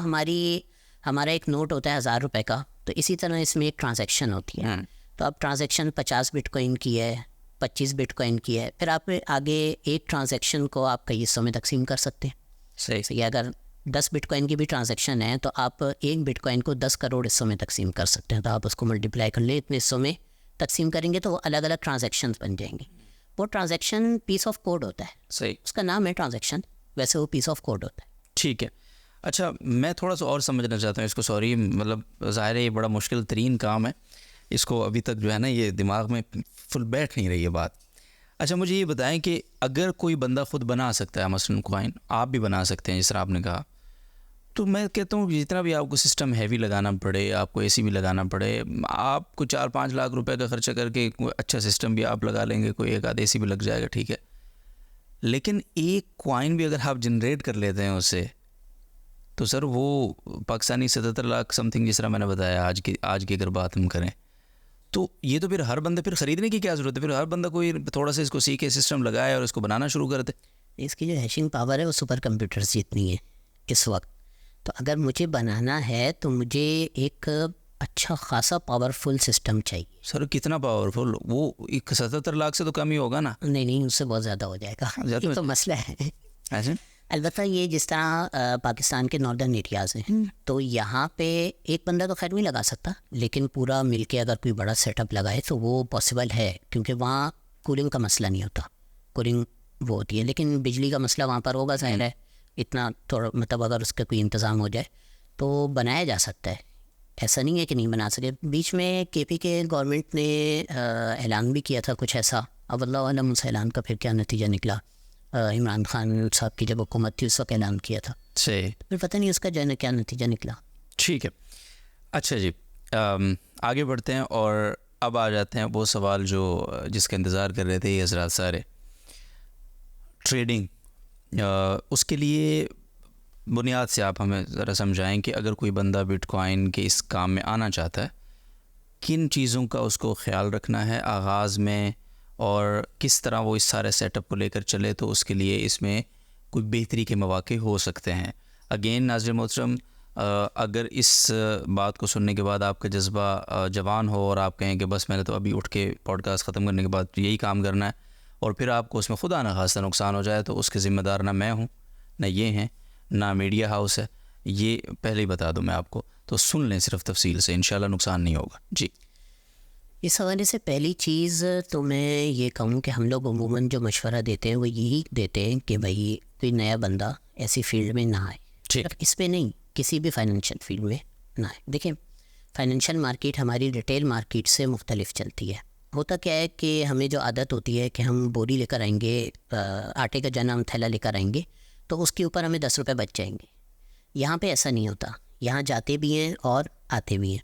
हमारा एक नोट होता है 1000 रुपये का, तो इसी तरह इसमें एक ट्रांजैक्शन होती है। तो अब ट्रांजैक्शन 50 बिटकॉइन की है, 25 बिटकॉइन की है, फिर आप आगे एक ट्रांजैक्शन को आप कई हिस्सों में तकसीम कर सकते हैं। सही। अगर 10 बिटकॉइन की भी ट्रांजैक्शन है तो आप एक बिटकॉइन को 10 करोड़ हिस्सों में तकसीम कर सकते हैं। तो आप उसको मल्टीप्लाई कर ले, इतने हिस्सों में तकसीम करेंगे तो वो अलग अलग ट्रांजैक्शन बन जाएंगे। वो ट्रांजैक्शन पीस ऑफ कोड होता है। सही। उसका नाम है ट्रांजैक्शन, वैसे वो पीस ऑफ कोड होता है। ठीक है। अच्छा, मैं थोड़ा सा और समझना चाहता हूँ इसको। सॉरी, मतलब ज़ाहिर है ये बड़ा मुश्किल तरीन काम है, इसको अभी तक जो है ना ये दिमाग में फुल बैठ नहीं रही है बात। अच्छा, मुझे ये बताएं कि अगर कोई बंदा ख़ुद बना सकता है मसलन कॉइन, आप भी बना सकते हैं जिस तरह आपने कहा, तो मैं कहता हूँ जितना भी आपको सिस्टम हैवी लगाना पड़े, आपको AC भी लगाना पड़े, आपको 4-5 लाख रुपए का खर्चा करके कोई अच्छा सिस्टम भी आप लगा लेंगे, कोई एक आध AC भी लग जाएगा, ठीक है। लेकिन एक कॉइन भी अगर आप जनरेट कर लेते हैं उससे, तो सर वो पाकिस्तानी 77 लाख समथिंग जिस तरह मैंने बताया आज की अगर बात हम करें, तो ये तो फिर हर बंदे, फिर ख़रीदने की क्या ज़रूरत है? फिर हर बंदा कोई थोड़ा सा इसको सीखे, सिस्टम लगाए और इसको बनाना शुरू कर दे। इसकी जो हैशिंग पावर है वो सुपर कंप्यूटर्स जितनी है इस वक्त। तो अगर मुझे बनाना है तो मुझे एक अच्छा खासा पावरफुल सिस्टम चाहिए। सर कितना पावरफुल? वो 77 लाख से तो कम ही होगा ना? नहीं, उससे बहुत ज़्यादा हो जाएगा। ये तो मसला है। ऐसे अलबत्ता ये जिस तरह पाकिस्तान के नॉर्दर्न एरियाज़ हैं, तो यहाँ पे एक बंदा तो खैर नहीं लगा सकता, लेकिन पूरा मिलके अगर कोई बड़ा सेटअप लगाए तो वो पॉसिबल है, क्योंकि वहाँ कूलिंग का मसला नहीं होता। कूलिंग वो होती है, लेकिन बिजली का मसला वहाँ पर होगा, ज़ाहिर है। इतना थोड़ा मतलब अगर उसका कोई इंतज़ाम हो जाए तो बनाया जा सकता है, ऐसा नहीं है कि नहीं बना सके। बीच में KP के गवर्नमेंट ने ऐलान भी किया था कुछ ऐसा, अब अल्लाह आलम उस ऐलान का फिर क्या नतीजा निकला। इमरान खान साहब की जब हुकूमत थी उस वक्त ऐलान किया था, सही। फिर पता नहीं उसका जो है क्या नतीजा निकला। ठीक है। अच्छा जी, आगे बढ़ते हैं और अब आ जाते हैं वो सवाल जो जिसका इंतज़ार कर रहे थे ये हज़रात सारे। ट्रेडिंग, उसके लिए बुनियाद से आप हमें ज़रा समझाएं कि अगर कोई बंदा बिटकॉइन के इस काम में आना चाहता है, किन चीज़ों का उसको ख्याल रखना है आगाज़ में, और किस तरह वो इस सारे सेटअप को लेकर चले तो उसके लिए इसमें कोई बेहतरी के मौके हो सकते हैं। अगेन नाज़रीन मोहतरम, अगर इस बात को सुनने के बाद आपका जज्बा जवान हो और आप कहें कि बस मैंने तो अभी उठ के पॉडकास्ट ख़त्म करने के बाद यही काम करना है, और फिर आपको उसमें खुदा न खास्ता नुकसान हो जाए, तो उसके ज़िम्मेदार ना मैं हूँ, ना ये हैं, ना मीडिया हाउस है, ये पहले ही बता दूँ मैं आपको। तो सुन लें सिर्फ तफसील से, इंशाल्लाह नुकसान नहीं होगा जी। इस हवाले से पहली चीज़ तो मैं ये कहूँ कि हम लोग अमूमन जो मशवरा देते हैं वो यही देते हैं कि भाई कोई नया बंदा ऐसी फील्ड में ना आए। ठीक। इस पे नहीं, किसी भी फाइनेंशियल फील्ड में ना आए। देखिए, फाइनेंशियल मार्केट हमारी रिटेल मार्केट से मुख्तलिफ चलती है। होता क्या है कि हमें जो आदत होती है कि हम बोरी लेकर आएंगे, आटे का जना हम थैला लेकर आएंगे, तो उसके ऊपर हमें 10 रुपये बच जाएंगे। यहाँ पे ऐसा नहीं होता, यहाँ जाते भी हैं और आते भी हैं।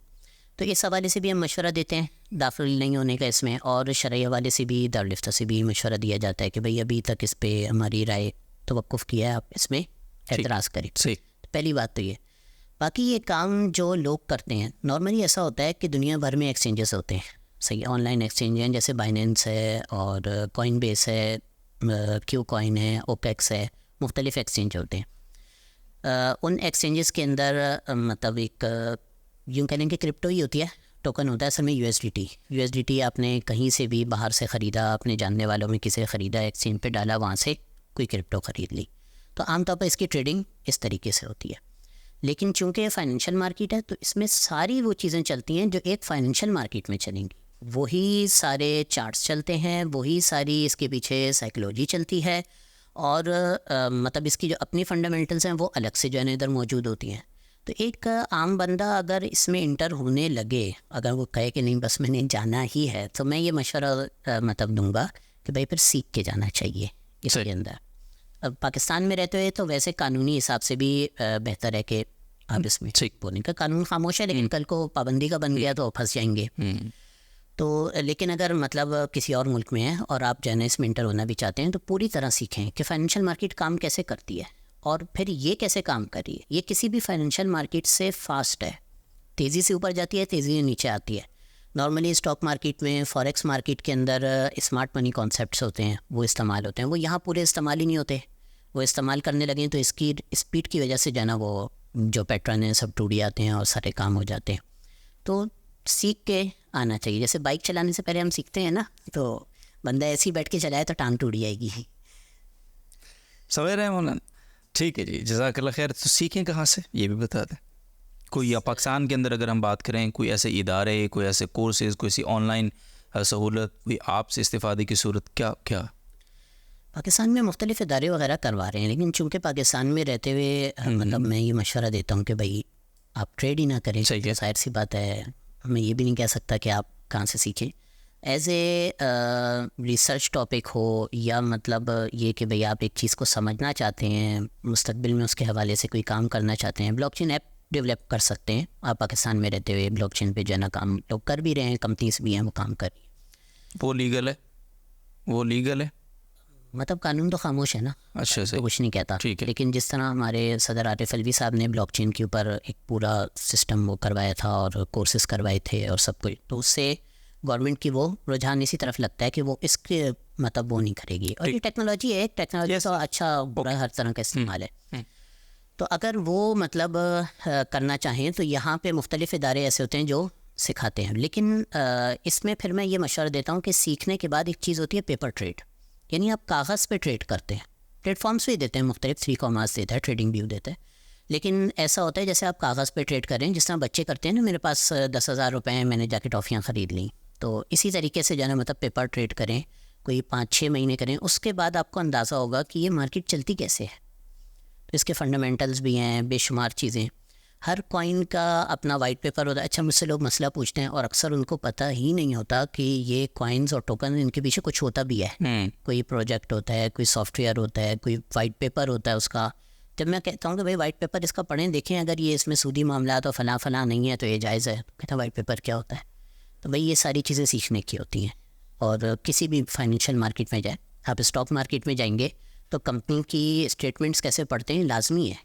तो इस हवाले से भी हम मशवरा देते हैं दाखिल नहीं होने का इसमें, और शरई हवाले से भी दारुल से भी मशवरा दिया जाता है कि भाई अभी तक इस पर हमारी राय तवक्कुफ़ किया है, आप इसमें एतराज़ करें। सही। तो पहली बात तो ये। बाकी ये काम जो लोग करते हैं, नॉर्मली ऐसा होता है कि दुनिया भर में एक्सचेंजेस होते हैं, सही, ऑनलाइन एक्सचेंज हैं, जैसे बाइनेंस है और कॉइनबेस है, क्यू कॉइन है, ओपेक्स है, मुख्तलिफ एक्सचेंज होते हैं। उन एक्सचेंजेस के अंदर मतलब एक यूँ कहें कि क्रिप्टो ही होती है, टोकन होता है असल में यूएसडीटी आपने कहीं से भी बाहर से ख़रीदा, अपने जानने वालों में किसी ख़रीदा, एक्सचेंज पे डाला, वहाँ से कोई क्रिप्टो ख़रीद ली। तो आमतौर पर इसकी ट्रेडिंग इस तरीके से होती है। लेकिन चूँकि फाइनेंशियल मार्केट है तो इसमें सारी वो चीज़ें चलती हैं जो एक फाइनेंशियल मार्केट में चलेंगी, वही सारे चार्ट्स चलते हैं, वही सारी इसके पीछे साइकोलॉजी चलती है, और मतलब इसकी जो अपनी फंडामेंटल्स हैं वो अलग से जो है इधर मौजूद होती हैं। तो एक आम बंदा अगर इसमें इंटर होने लगे, अगर वो कहे कि नहीं बस मैंने जाना ही है, तो मैं ये मशवरा मतलब दूंगा कि भाई फिर सीख के जाना चाहिए इसके अंदर। अब पाकिस्तान में रहते हुए तो वैसे कानूनी हिसाब से भी बेहतर है कि आप इसमें बोलने का कानून खामोश है, लेकिन कल को पाबंदी का बन गया तो फंस जाएंगे। तो लेकिन अगर मतलब किसी और मुल्क में है और आप जो है इसमें इंटर होना भी चाहते हैं तो पूरी तरह सीखें कि फाइनेंशियल मार्केट काम कैसे करती है और फिर ये कैसे काम कर रही है। ये किसी भी फाइनेंशियल मार्केट से फास्ट है, तेज़ी से ऊपर जाती है, तेज़ी से नीचे आती है। नॉर्मली स्टॉक मार्केट में, फॉरेक्स मार्केट के अंदर स्मार्ट मनी कॉन्सेप्ट्स होते हैं, वो इस्तेमाल होते हैं, वो यहाँ पूरे इस्तेमाल ही नहीं होते। वो इस्तेमाल करने लगे तो इसकी स्पीड की वजह से जो है ना वो जो पैटर्न है सब टूट जाते हैं और सारे काम हो जाते हैं। तो सीख के आना चाहिए। जैसे बाइक चलाने से पहले हम सीखते हैं ना, तो बंदा ऐसे ही बैठ के चलाए तो टांग टूट जाएगी। समझ रहे हैं मौलाना? ठीक है जी, जज़ाकल्लाह खैर। तो सीखें कहाँ से ये भी बता दें। कोई या पाकिस्तान के अंदर अगर हम बात करें, कोई ऐसे इदारे, कोई ऐसे कोर्सेज, कोई ऐसी ऑनलाइन सहूलत, कोई आपसे इस्तिफ़ादे की सूरत, क्या क्या? पाकिस्तान में मुख्तलिफ इदारे वगैरह करवा रहे हैं, लेकिन चूँकि पाकिस्तान में रहते हुए मतलब मैं ये मशवरा देता हूँ कि भाई आप ट्रेड ही ना करें। जाहिर सी बात है, मैं ये भी नहीं कह सकता कि आप कहाँ से सीखें। एज ए रिसर्च टॉपिक हो या मतलब ये कि भाई आप एक चीज़ को समझना चाहते हैं, मुस्तकबिल में उसके हवाले से कोई काम करना चाहते हैं, ब्लॉकचेन ऐप डेवलप कर सकते हैं आप पाकिस्तान में रहते हुए। ब्लॉकचेन पे जो है ना काम लोग कर भी रहे हैं, कंपनीज भी हैं वो काम कर रही हैं। वो लीगल है? वो लीगल है मतलब कानून तो खामोश है ना, अच्छा से तो कुछ नहीं कहता। लेकिन जिस तरह हमारे सदर आरिफ अलवी साहब ने ब्लॉकचेन के ऊपर एक पूरा सिस्टम वो करवाया था और कोर्सेज करवाए थे और सब कुछ, तो उससे गवर्नमेंट की वो रुझान इसी तरफ लगता है कि वो इसके मतलब वो नहीं करेगी। और ये टेक्नोलॉजी है, टेक्नोलॉजी तो अच्छा बुरा हर तरह का इस्तेमाल है। तो अगर वो मतलब करना चाहें तो यहाँ पे मुख्तलिफ इदारे ऐसे होते हैं जो सिखाते हैं। लेकिन इसमें फिर मैं ये मशवरा देता हूँ कि सीखने के बाद एक चीज़ होती है पेपर ट्रेड, यानी आप कागज़ पे ट्रेड करते हैं। प्लेटफॉर्म्स भी देते हैं मुख्तलिफ, 3 कॉमर्स देता है, ट्रेडिंग व्यू देता है, लेकिन ऐसा होता है जैसे आप कागज़ पे ट्रेड करें, जिस तरह बच्चे करते हैं ना, मेरे पास 10,000 रुपये हैं, मैंने जाके टॉफ़ियाँ ख़रीद ली। तो इसी तरीके से जाना मतलब पेपर ट्रेड करें, कोई 5-6 महीने करें, उसके बाद आपको अंदाज़ा होगा कि ये मार्केट चलती कैसे है। तो इसके फंडामेंटल्स भी हैं, बेशुमार चीज़ें। हर कॉइन का अपना वाइट पेपर होता है। अच्छा, मुझसे लोग मसला पूछते हैं और अक्सर उनको पता ही नहीं होता कि ये कॉइन्स और टोकन, इनके पीछे कुछ होता भी है। कोई प्रोजेक्ट होता है, कोई सॉफ्टवेयर होता है, कोई वाइट पेपर होता है उसका। जब मैं कहता हूँ कि भाई वाइट पेपर इसका पढ़ें, देखें अगर ये इसमें सूदी मामला तो फ़लाँ फ़लाँ नहीं है तो ये जायज़ है। कहता है वाइट पेपर क्या होता है? तो भाई ये सारी चीज़ें सीखने की होती हैं। और किसी भी फाइनेंशियल मार्केट में जाए, आप स्टॉक मार्केट में जाएंगे तो कंपनी की स्टेटमेंट्स कैसे पढ़ते हैं लाजमी है।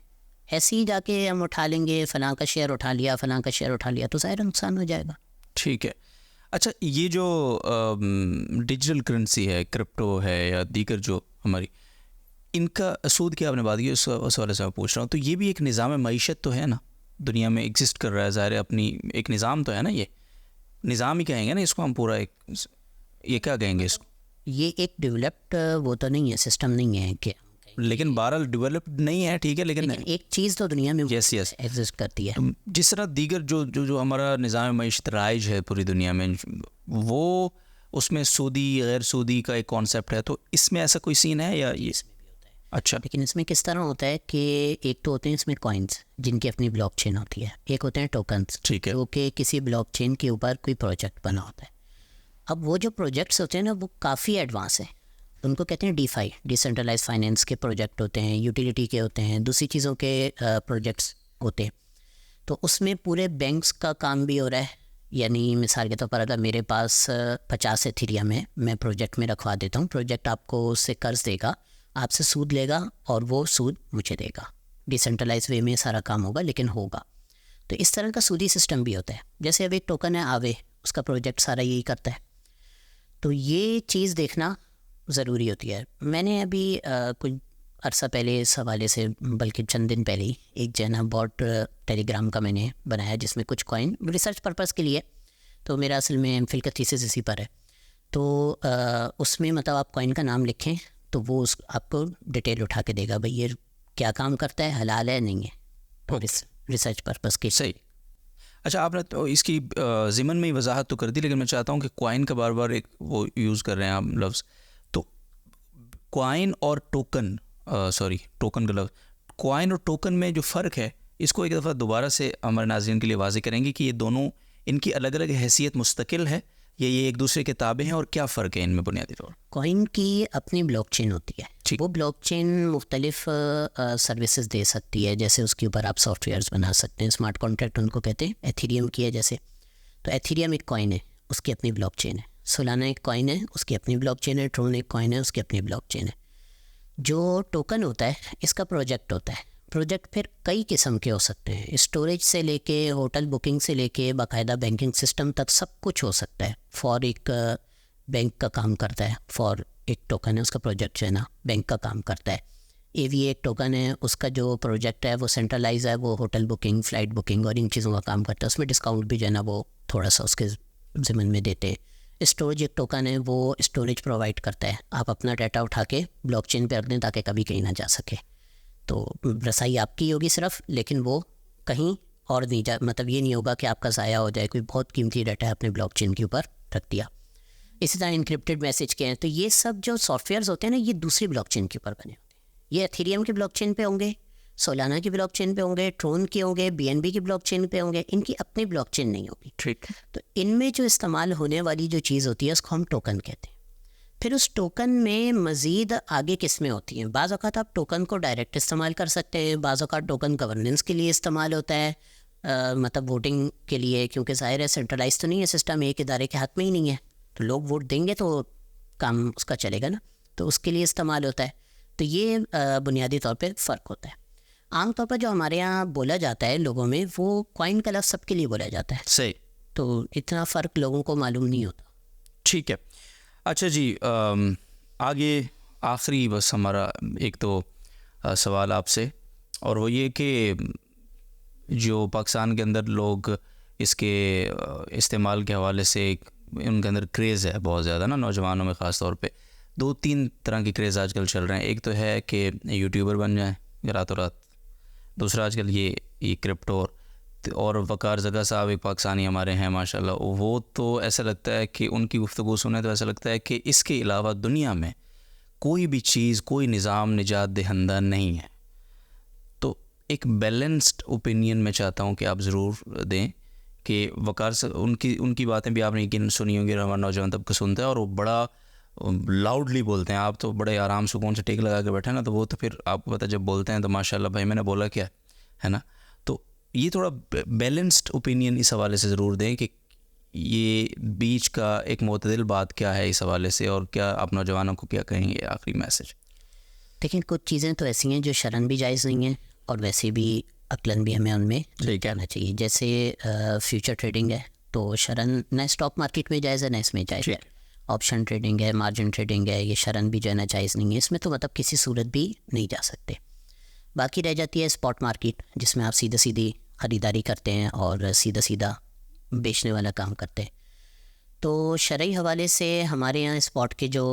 ऐसे ही जाके हम उठा लेंगे, फ़लाँ का शेयर उठा लिया, फ़लाँ का शेयर उठा लिया, तो ज़ाहिर नुकसान हो जाएगा। ठीक है। अच्छा, ये जो डिजिटल करेंसी है, क्रिप्टो है या दीगर जो हमारी, इनका सूद की आपने बात की, उस वाले से मैं पूछ रहा हूँ। तो ये भी एक निज़ाम मईशत तो है ना, दुनिया में एग्जिस्ट कर रहा है, ज़ाहिर है अपनी एक निज़ाम तो है ना। ये निज़ाम ही कहेंगे ना इसको हम पूरा, एक ये क्या कहेंगे इसको? ये एक डेवलप्ड वो तो नहीं है, सिस्टम नहीं है कि, लेकिन बहरहाल डेवलप्ड नहीं है, ठीक है, लेकिन एक चीज़ तो दुनिया में यस एग्जिस्ट करती है। जिस तरह दीगर जो जो जो हमारा निज़ाम मईशत राइज है पूरी दुनिया में, वो उसमें सूदी गैर सूदी का एक कॉन्सेप्ट है, तो इसमें ऐसा कोई सीन है या ये? अच्छा, लेकिन इसमें किस तरह होता है कि एक तो होते हैं इसमें कॉइन्स जिनकी अपनी ब्लॉकचेन होती है, एक होते हैं टोकन्स, ठीक है, जो कि किसी ब्लॉकचेन के ऊपर कोई प्रोजेक्ट बना होता है। अब वो जो प्रोजेक्ट्स होते हैं ना, वो काफ़ी एडवांस है। उनको कहते हैं डीफाई, डिसेंट्रलाइज फाइनेंस के प्रोजेक्ट होते हैं, यूटिलिटी के होते हैं, दूसरी चीज़ों के प्रोजेक्ट्स होते हैं। तो उसमें पूरे बैंक्स का काम भी हो रहा है, यानी मिसाल के तौर पर अगर मेरे पास 50 एथेरियम है, मैं प्रोजेक्ट में रखवा देता हूँ, प्रोजेक्ट आपको उससे कर्ज देगा, आपसे सूद लेगा और वो सूद मुझे देगा। डिसेंट्रलाइज वे में सारा काम होगा, लेकिन होगा। तो इस तरह का सूदी सिस्टम भी होता है। जैसे अब एक टोकन है आवे, उसका प्रोजेक्ट सारा यही करता है। तो ये चीज़ देखना ज़रूरी होती है। मैंने अभी कुछ अरसा पहले इस हवाले से, बल्कि चंद दिन पहले ही, एक जो है ना बॉट टेलीग्राम का मैंने बनाया, जिसमें कुछ कॉइन रिसर्च पर्पज़ के लिए, तो मेरा असल में एमफिल का थीसिस इसी पर है। तो उसमें मतलब आप कॉइन का नाम लिखें तो वो उस आपको डिटेल उठा के देगा, भाई ये क्या काम करता है, हलाल है नहीं है, और इस रिसर्च पर्पज़ के। सही। अच्छा, आपने तो इसकी ज़िमन में ही वजाहत तो कर दी, लेकिन मैं चाहता हूँ कि कॉइन का बार बार एक वो यूज़ कर रहे हैं आप लफ्ज़, तो कॉइन और टोकन, टोकन का लफ्ज़, कॉइन और टोकन में जो फ़र्क है, इसको एक दफ़ा दोबारा से हमारे नाज़रीन के लिए वाज़ेह करेंगे कि ये दोनों, इनकी अलग अलग हैसियत मुस्तकिल है या ये एक दूसरे के ताबे हैं, और क्या फ़र्क है इनमें बुनियादी तौर? कॉइन की अपनी ब्लॉकचेन होती है, वो ब्लॉकचेन मुख्तलिफ सर्विसेज दे सकती है। जैसे उसके ऊपर आप सॉफ्टवेयर्स बना सकते हैं, स्मार्ट कॉन्ट्रैक्ट उनको कहते हैं। एथेरियम की है जैसे, तो एथेरियम एक कॉइन है, उसकी अपनी ब्लॉकचेन है। सोलाना एक कॉइन है, उसकी अपनी ब्लॉकचेन है। ट्रोन एक कॉइन है, उसकी अपनी ब्लॉकचेन है। जो टोकन होता है, इसका प्रोजेक्ट होता है। प्रोजेक्ट फिर कई किस्म के हो सकते हैं, स्टोरेज से लेके होटल बुकिंग से लेके बाकायदा बैंकिंग सिस्टम तक सब कुछ हो सकता है। फॉर एक बैंक का काम करता है, फॉर एक टोकन है, उसका प्रोजेक्ट जो है ना बैंक का काम करता है। एवी एक टोकन है, उसका जो प्रोजेक्ट है वो सेंट्रलाइज है, वो होटल बुकिंग, फ़्लाइट बुकिंग और इन चीज़ों का काम करता है। उसमें डिस्काउंट भी जो है ना वो थोड़ा सा उसके ज़िम्मन में देते हैं। स्टोरेज एक टोकन है, वो स्टोरेज प्रोवाइड करता है, आप अपना डाटा उठा के ब्लॉकचेन पे रख दें ताकि कभी कहीं ना जा सके। तो रसाई आपकी होगी सिर्फ, लेकिन वो कहीं और नहीं जा, मतलब ये नहीं होगा कि आपका ज़ाया हो जाए, कोई बहुत कीमती डाटा है अपने ब्लॉकचेन के ऊपर रख दिया। इसी तरह इनक्रिप्टेड मैसेज के हैं, तो ये सब जो सॉफ्टवेयर्स होते हैं ना, ये दूसरी ब्लॉकचेन के ऊपर बने होते हैं। ये एथेरियम की ब्लॉकचेन पे होंगे, सोलाना की ब्लॉकचेन पे होंगे, ट्रोन के होंगे, BNB की ब्लॉकचेन पे होंगे। इनकी अपनी ब्लॉकचेन नहीं होगी। ठीक। तो इनमें जो इस्तेमाल होने वाली जो चीज़ होती है उसको हम टोकन कहते हैं। फिर उस टोकन में मज़ीद आगे किस्में होती हैं। बाज़ औक़ात आप टोकन को डायरेक्ट इस्तेमाल कर सकते हैं, बाज़ औक़ात टोकन गवर्नेंस के लिए इस्तेमाल होता है, मतलब वोटिंग के लिए, क्योंकि ज़ाहिर है सेंट्रलाइज तो नहीं है सिस्टम, एक इदारे के हाथ में ही नहीं है, तो लोग वोट देंगे तो काम उसका चलेगा ना, तो उसके लिए इस्तेमाल होता है। तो ये बुनियादी तौर पे फ़र्क होता है। आम तौर पर जो हमारे यहाँ बोला जाता है लोगों में, वो कॉइन का लफ्ज़ सबके लिए बोला जाता है। सही। तो इतना फ़र्क लोगों को मालूम नहीं होता। ठीक है। अच्छा जी, आगे आखिरी बस हमारा एक तो सवाल आपसे, और वो ये कि जो पाकिस्तान के अंदर लोग इसके इस्तेमाल के हवाले से उनके अंदर क्रेज़ है बहुत ज़्यादा ना, नौजवानों में ख़ास तौर पे 2-3 तरह के क्रेज़ आजकल चल रहे हैं। एक तो है कि यूट्यूबर बन जाएं रातों रात, दूसरा आजकल ये क्रिप्टो, और वकार ज़गा साहब एक पाकिस्तानी हमारे हैं माशाल्लाह, वो तो ऐसा लगता है कि उनकी गुफ्तगू सुने तो ऐसा लगता है कि इसके अलावा दुनिया में कोई भी चीज़, कोई निज़ाम निजात दहिंदा नहीं है। तो एक बैलेंस्ड ओपिनियन मैं चाहता हूँ कि आप ज़रूर दें कि वकार से उनकी बातें भी आपने यकीन सुनी होंगी, हमारा नौजवान तबका सुनता है, और वो बड़ा लाउडली बोलते हैं। आप तो बड़े आराम सुकून से टेक लगा के बैठे ना, तो वो तो फिर आपको पता है जब बोलते हैं तो माशाल्लाह भाई मैंने बोला क्या है ना। तो ये थोड़ा बैलेंस्ड ओपिनियन इस हवाले से ज़रूर दें कि ये बीच का एक मोतदिल बात क्या है इस हवाले से, और क्या आप नौजवानों को क्या कहेंगे आखिरी मैसेज? देखिए, कुछ चीज़ें तो ऐसी हैं जो शरन भी जायज़ नहीं है और वैसे भी अक्लन भी हमें उनमें कहना चाहिए। जैसे फ्यूचर ट्रेडिंग है, तो शरन न स्टॉक मार्केट में जायज़ है न इसमें जायज़ है। ऑप्शन ट्रेडिंग है, मार्जिन ट्रेडिंग है, ये शरन भी जो है ना जायज़ नहीं है। इसमें तो मतलब किसी सूरत भी नहीं जा सकते। बाकी रह जाती है स्पॉट मार्केट, जिसमें आप सीधा सीधी ख़रीदारी करते हैं और सीधा सीधा बेचने वाला काम करते हैं। तो शरई हवाले से हमारे यहाँ स्पॉट के जो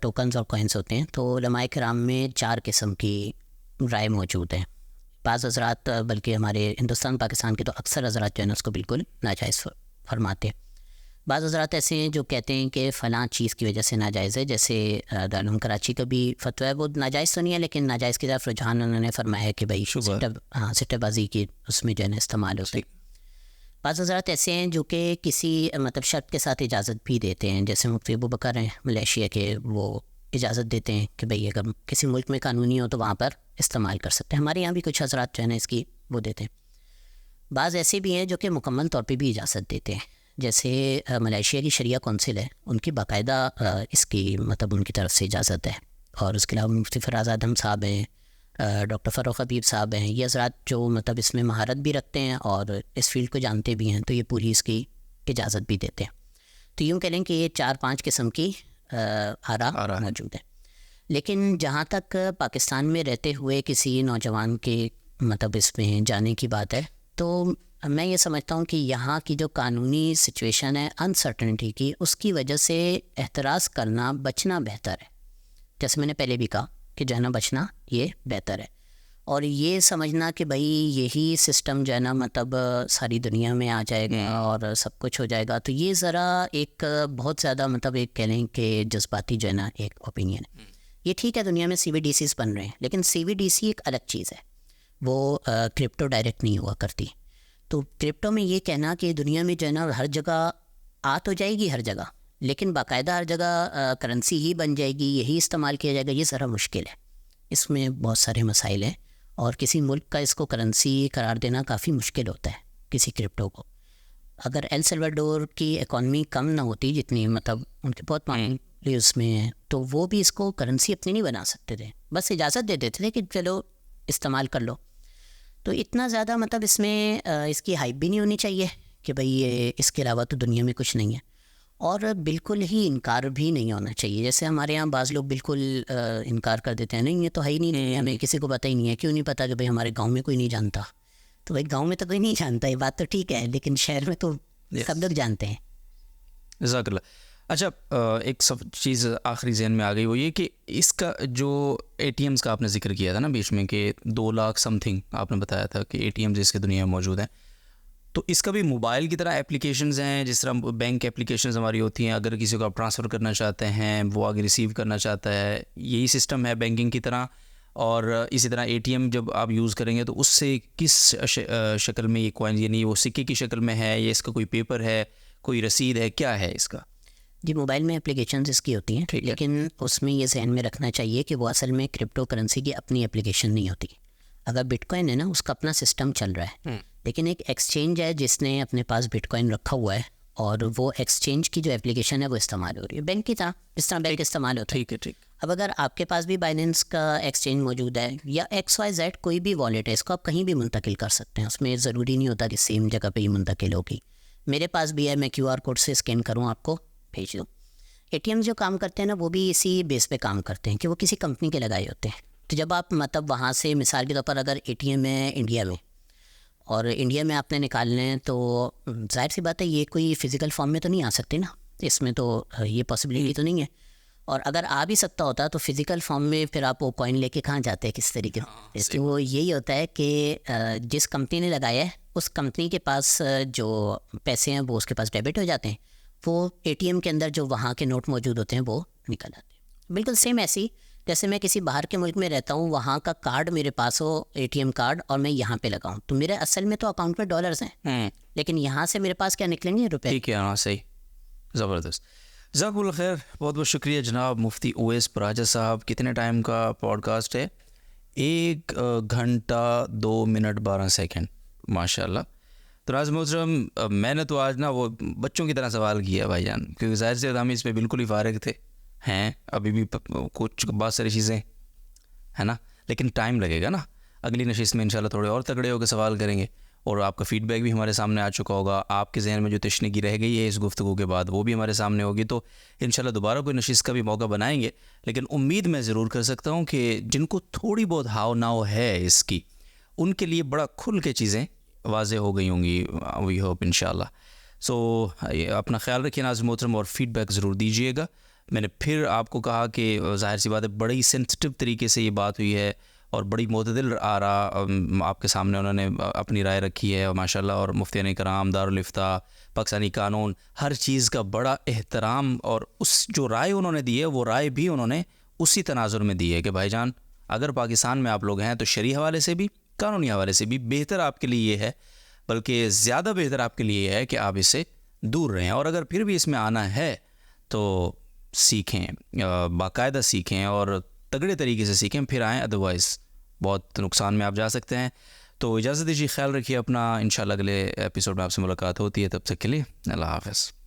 टोकन्स और कॉइन्स होते हैं, तो उलमाए किराम में 4 किस्म की राय मौजूद हैं। बाज़ हज़रात, बल्कि हमारे हिंदुस्तान पाकिस्तान के तो अक्सर हज़रात जो है ना उसको बिल्कुल नाजायज़ फरमाते हैं। बाज़ हज़रात ऐसे हैं जो कहते हैं कि फ़लाँ चीज़ की वजह से नाजायज़ है। जैसे दारुल कराची का भी फतवा है, वो नाजायज़ तो नहीं है लेकिन नाजायज़ की तरफ रुझान उन्होंने फरमाया है कि भाई सिट्टेबाजी की उसमें जो है ना इस्तेमाल होता है। बाज़ हज़रात ऐसे हैं जो कि किसी मतलब शर्त के साथ इजाज़त भी देते हैं। जैसे मुफ्ती अबू बकर हैं मलेशिया के, वो इजाज़त देते हैं कि भाई अगर किसी मुल्क में कानूनी हो तो वहाँ पर इस्तेमाल कर सकते हैं। हमारे यहाँ भी कुछ हज़रात जो है ना इसकी वो देते हैं। बाज़ ऐसे भी हैं जो कि मुकम्मल तौर पे भी इजाज़त देते हैं। जैसे मलेशिया की शरिया कौंसिल है, उनकी बाकायदा इसकी मतलब उनकी तरफ से इजाज़त है। और उसके अलावा मुफ्ती फराज आदम साहब हैं, डॉक्टर फ़ारूक हबीब साहब हैं, ये हज़रात जो मतलब इसमें महारत भी रखते हैं और इस फील्ड को जानते भी हैं, तो ये पूरी इसकी इजाज़त भी देते हैं। तो यूँ कह लें कि ये 4-5 किस्म की आरा मौजूद है। लेकिन जहाँ तक पाकिस्तान में रहते हुए किसी नौजवान के मतलब इसमें जाने की बात है, तो मैं ये समझता हूँ कि यहाँ की जो कानूनी सिचुएशन है अनसर्टनिटी की, उसकी वजह से एहतराज़ करना, बचना बेहतर है। जैसे मैंने पहले भी कहा कि जो है ना बचना ये बेहतर है। और ये समझना कि भाई यही सिस्टम जो है ना मतलब सारी दुनिया में आ जाएगा और सब कुछ हो जाएगा, तो ये ज़रा एक बहुत ज़्यादा मतलब एक कह लें कि जज्बाती जो है ना एक ओपिनियन है। ये ठीक है, दुनिया में CBDCs बन रहे हैं, लेकिन CBDC एक अलग चीज़ है, वो क्रिप्टो डायरेक्ट नहीं हुआ करती। तो क्रिप्टो में ये कहना कि दुनिया में जो है ना हर जगह आ तो जाएगी हर जगह, लेकिन बाकायदा हर जगह करेंसी ही बन जाएगी, यही इस्तेमाल किया जाएगा, ये ज़रा मुश्किल है। इसमें बहुत सारे मसाइल हैं और किसी मुल्क का इसको करेंसी करार देना काफ़ी मुश्किल होता है किसी क्रिप्टो को। अगर एल सल्वाडोर की इकॉनमी कम ना होती जितनी मतलब उनके बहुत मामले उसमें है, तो वो भी इसको करेंसी अपनी नहीं बना सकते थे, बस इजाज़त दे देते थे कि चलो इस्तेमाल कर लो। तो इतना ज़्यादा मतलब इसमें इसकी हाइप भी नहीं होनी चाहिए कि भाई ये इसके अलावा तो दुनिया में कुछ नहीं है, और बिल्कुल ही इनकार भी नहीं होना चाहिए। जैसे हमारे यहाँ बाज़ लोग बिल्कुल इनकार कर देते हैं, नहीं ये तो है ही नहीं, हमें किसी को पता ही नहीं है। क्यों नहीं पता? कि भाई हमारे गांव में कोई नहीं जानता। तो भाई गांव में तो कोई नहीं जानता, ये बात तो ठीक है, लेकिन शहर में तो सब लोग जानते हैं। जज़ाकल्लाह। अच्छा, एक सब चीज़ आखिरी जहन में आ गई, वो ये कि इसका जो ATMs का आपने जिक्र किया था ना बीच में कि 2 लाख समथिंग आपने बताया था कि ATMs इसके दुनिया में मौजूद हैं, तो इसका भी मोबाइल की तरह एप्लीकेशंस हैं, जिस तरह बैंक एप्लीकेशंस हमारी होती हैं, अगर किसी को आप ट्रांसफ़र करना चाहते हैं, वो आगे रिसीव करना चाहता है, यही सिस्टम है बैंकिंग की तरह। और इसी तरह ATM जब आप यूज़ करेंगे तो उससे किस शक्ल में ये कॉइन, यानी वो सिक्के की शक्ल में है या इसका कोई पेपर है, कोई रसीद है, क्या है इसका? जी, मोबाइल में एप्लीकेशंस इसकी होती हैं, लेकिन उसमें ये जहन में रखना चाहिए कि वो असल में क्रिप्टो करेंसी की अपनी एप्लीकेशन नहीं होती। अगर बिटकॉइन है ना, उसका अपना सिस्टम चल रहा है, लेकिन एक एक्सचेंज है जिसने अपने पास बिटकॉइन रखा हुआ है और वो एक्सचेंज की जो एप्लीकेशन है वो इस्तेमाल हो रही है बैंक की तरह, जिस तरह बैंक इस्तेमाल होता है। ठीक है, ठीक। अब अगर आपके पास भी बाइनेंस का एक्सचेंज मौजूद है या XYZ कोई भी वॉलेट है, इसको आप कहीं भी मुंतकिल कर सकते हैं, उसमें ज़रूरी नहीं होता कि सेम जगह पे ही मुंतकिल होगी। मेरे पास भी है, मैं QR कोड से स्कैन करूँ आपको भेज दूँ। ATM जो काम करते हैं ना, वो भी इसी बेस पे काम करते हैं कि वो किसी कंपनी के लगाए होते हैं। तो जब आप मतलब वहाँ से मिसाल के तौर पर अगर ATM है इंडिया में और इंडिया में आपने निकालने हैं, तो जाहिर सी बात है ये कोई फ़िज़िकल फॉर्म में तो नहीं आ सकते ना, इसमें तो ये पॉसिबिलिटी तो नहीं है। और अगर आ भी सकता होता तो फिज़िकल फॉर्म में फिर आप वो कॉइन लेके कहाँ जाते हैं, किस तरीके से? इसलिए वो यही होता है कि जिस कंपनी ने लगाया है उस कंपनी के पास जो पैसे हैं वो उसके पास डेबिट हो जाते हैं, वो ATM के अंदर जो वहाँ के नोट मौजूद होते हैं वो निकल आते हैं। बिल्कुल सेम ऐसी जैसे मैं किसी बाहर के मुल्क में रहता हूँ, वहाँ का कार्ड मेरे पास हो, ATM कार्ड, और मैं यहाँ पे लगाऊँ, तो मेरे असल में तो अकाउंट में डॉलर्स हैं, लेकिन यहाँ से मेरे पास क्या निकलेंगे? रुपए। ठीक है, हाँ सही, ज़बरदस्त। जज़ाकुमुल्लाह खैर, बहुत बहुत शुक्रिया जनाब मुफ्ती उवैस पराजा साहब। कितने टाइम का पॉडकास्ट है? 1 घंटा 2 मिनट 12 सेकंड, माशाल्लाह। तो नाज़ मोहतरम, मैंने तो आज ना वो बच्चों की तरह सवाल किया भाईजान, क्योंकि ज़ाहिर से हम इसमें बिल्कुल ही फारिग थे, हैं अभी भी कुछ बहुत सारी चीज़ें है ना, लेकिन टाइम लगेगा ना। अगली नशिस्त में इंशाल्लाह थोड़े और तगड़े होकर सवाल करेंगे और आपका फ़ीडबैक भी हमारे सामने आ चुका होगा। आपके जहन में जो तशनीगी रह गई है इस गुफ्तगू के बाद वो भी हमारे सामने होगी, तो इंशाल्लाह दोबारा कोई नशिस्त का भी मौका बनाएंगे। लेकिन उम्मीद मैं ज़रूर कर सकता हूँ कि जिनको थोड़ी बहुत हाव नाव है इसकी, उनके लिए बड़ा खुल के चीज़ें वाज़ेह हो गई होंगी, वी होप इंशाल्लाह। सो अपना ख्याल रखिए नाज़िम मोहतरम, और फ़ीडबैक ज़रूर दीजिएगा। मैंने फिर आपको कहा कि ज़ाहिर सी बात है बड़ी सेंसिटिव तरीके से ये बात हुई है और बड़ी मोतदिल आरा आपके सामने उन्होंने अपनी राय रखी है माशाल्लाह। और मुफ्तियान कराम, दारुल इफ्ता, पाकिस्तानी कानून, हर चीज़ का बड़ा एहतराम, और उस जो राय उन्होंने दी है वो राय भी उन्होंने उसी तनाजुर में दी है कि भाईजान अगर पाकिस्तान में आप लोग हैं तो शरई हवाले से भी, कानूनी हवाले से भी बेहतर आपके लिए ये है, बल्कि ज़्यादा बेहतर आपके लिए है कि आप इससे दूर रहें। और अगर फिर भी इसमें आना है तो सीखें, बाकायदा सीखें और तगड़े तरीके से सीखें, फिर आएँ, अदरवाइज़ बहुत नुकसान में आप जा सकते हैं। तो इजाज़त दीजिए, ख्याल रखिए अपना। इंशाल्लाह अगले एपिसोड में आपसे मुलाकात होती है, तब तक के लिए अल्लाह हाफ़िज़।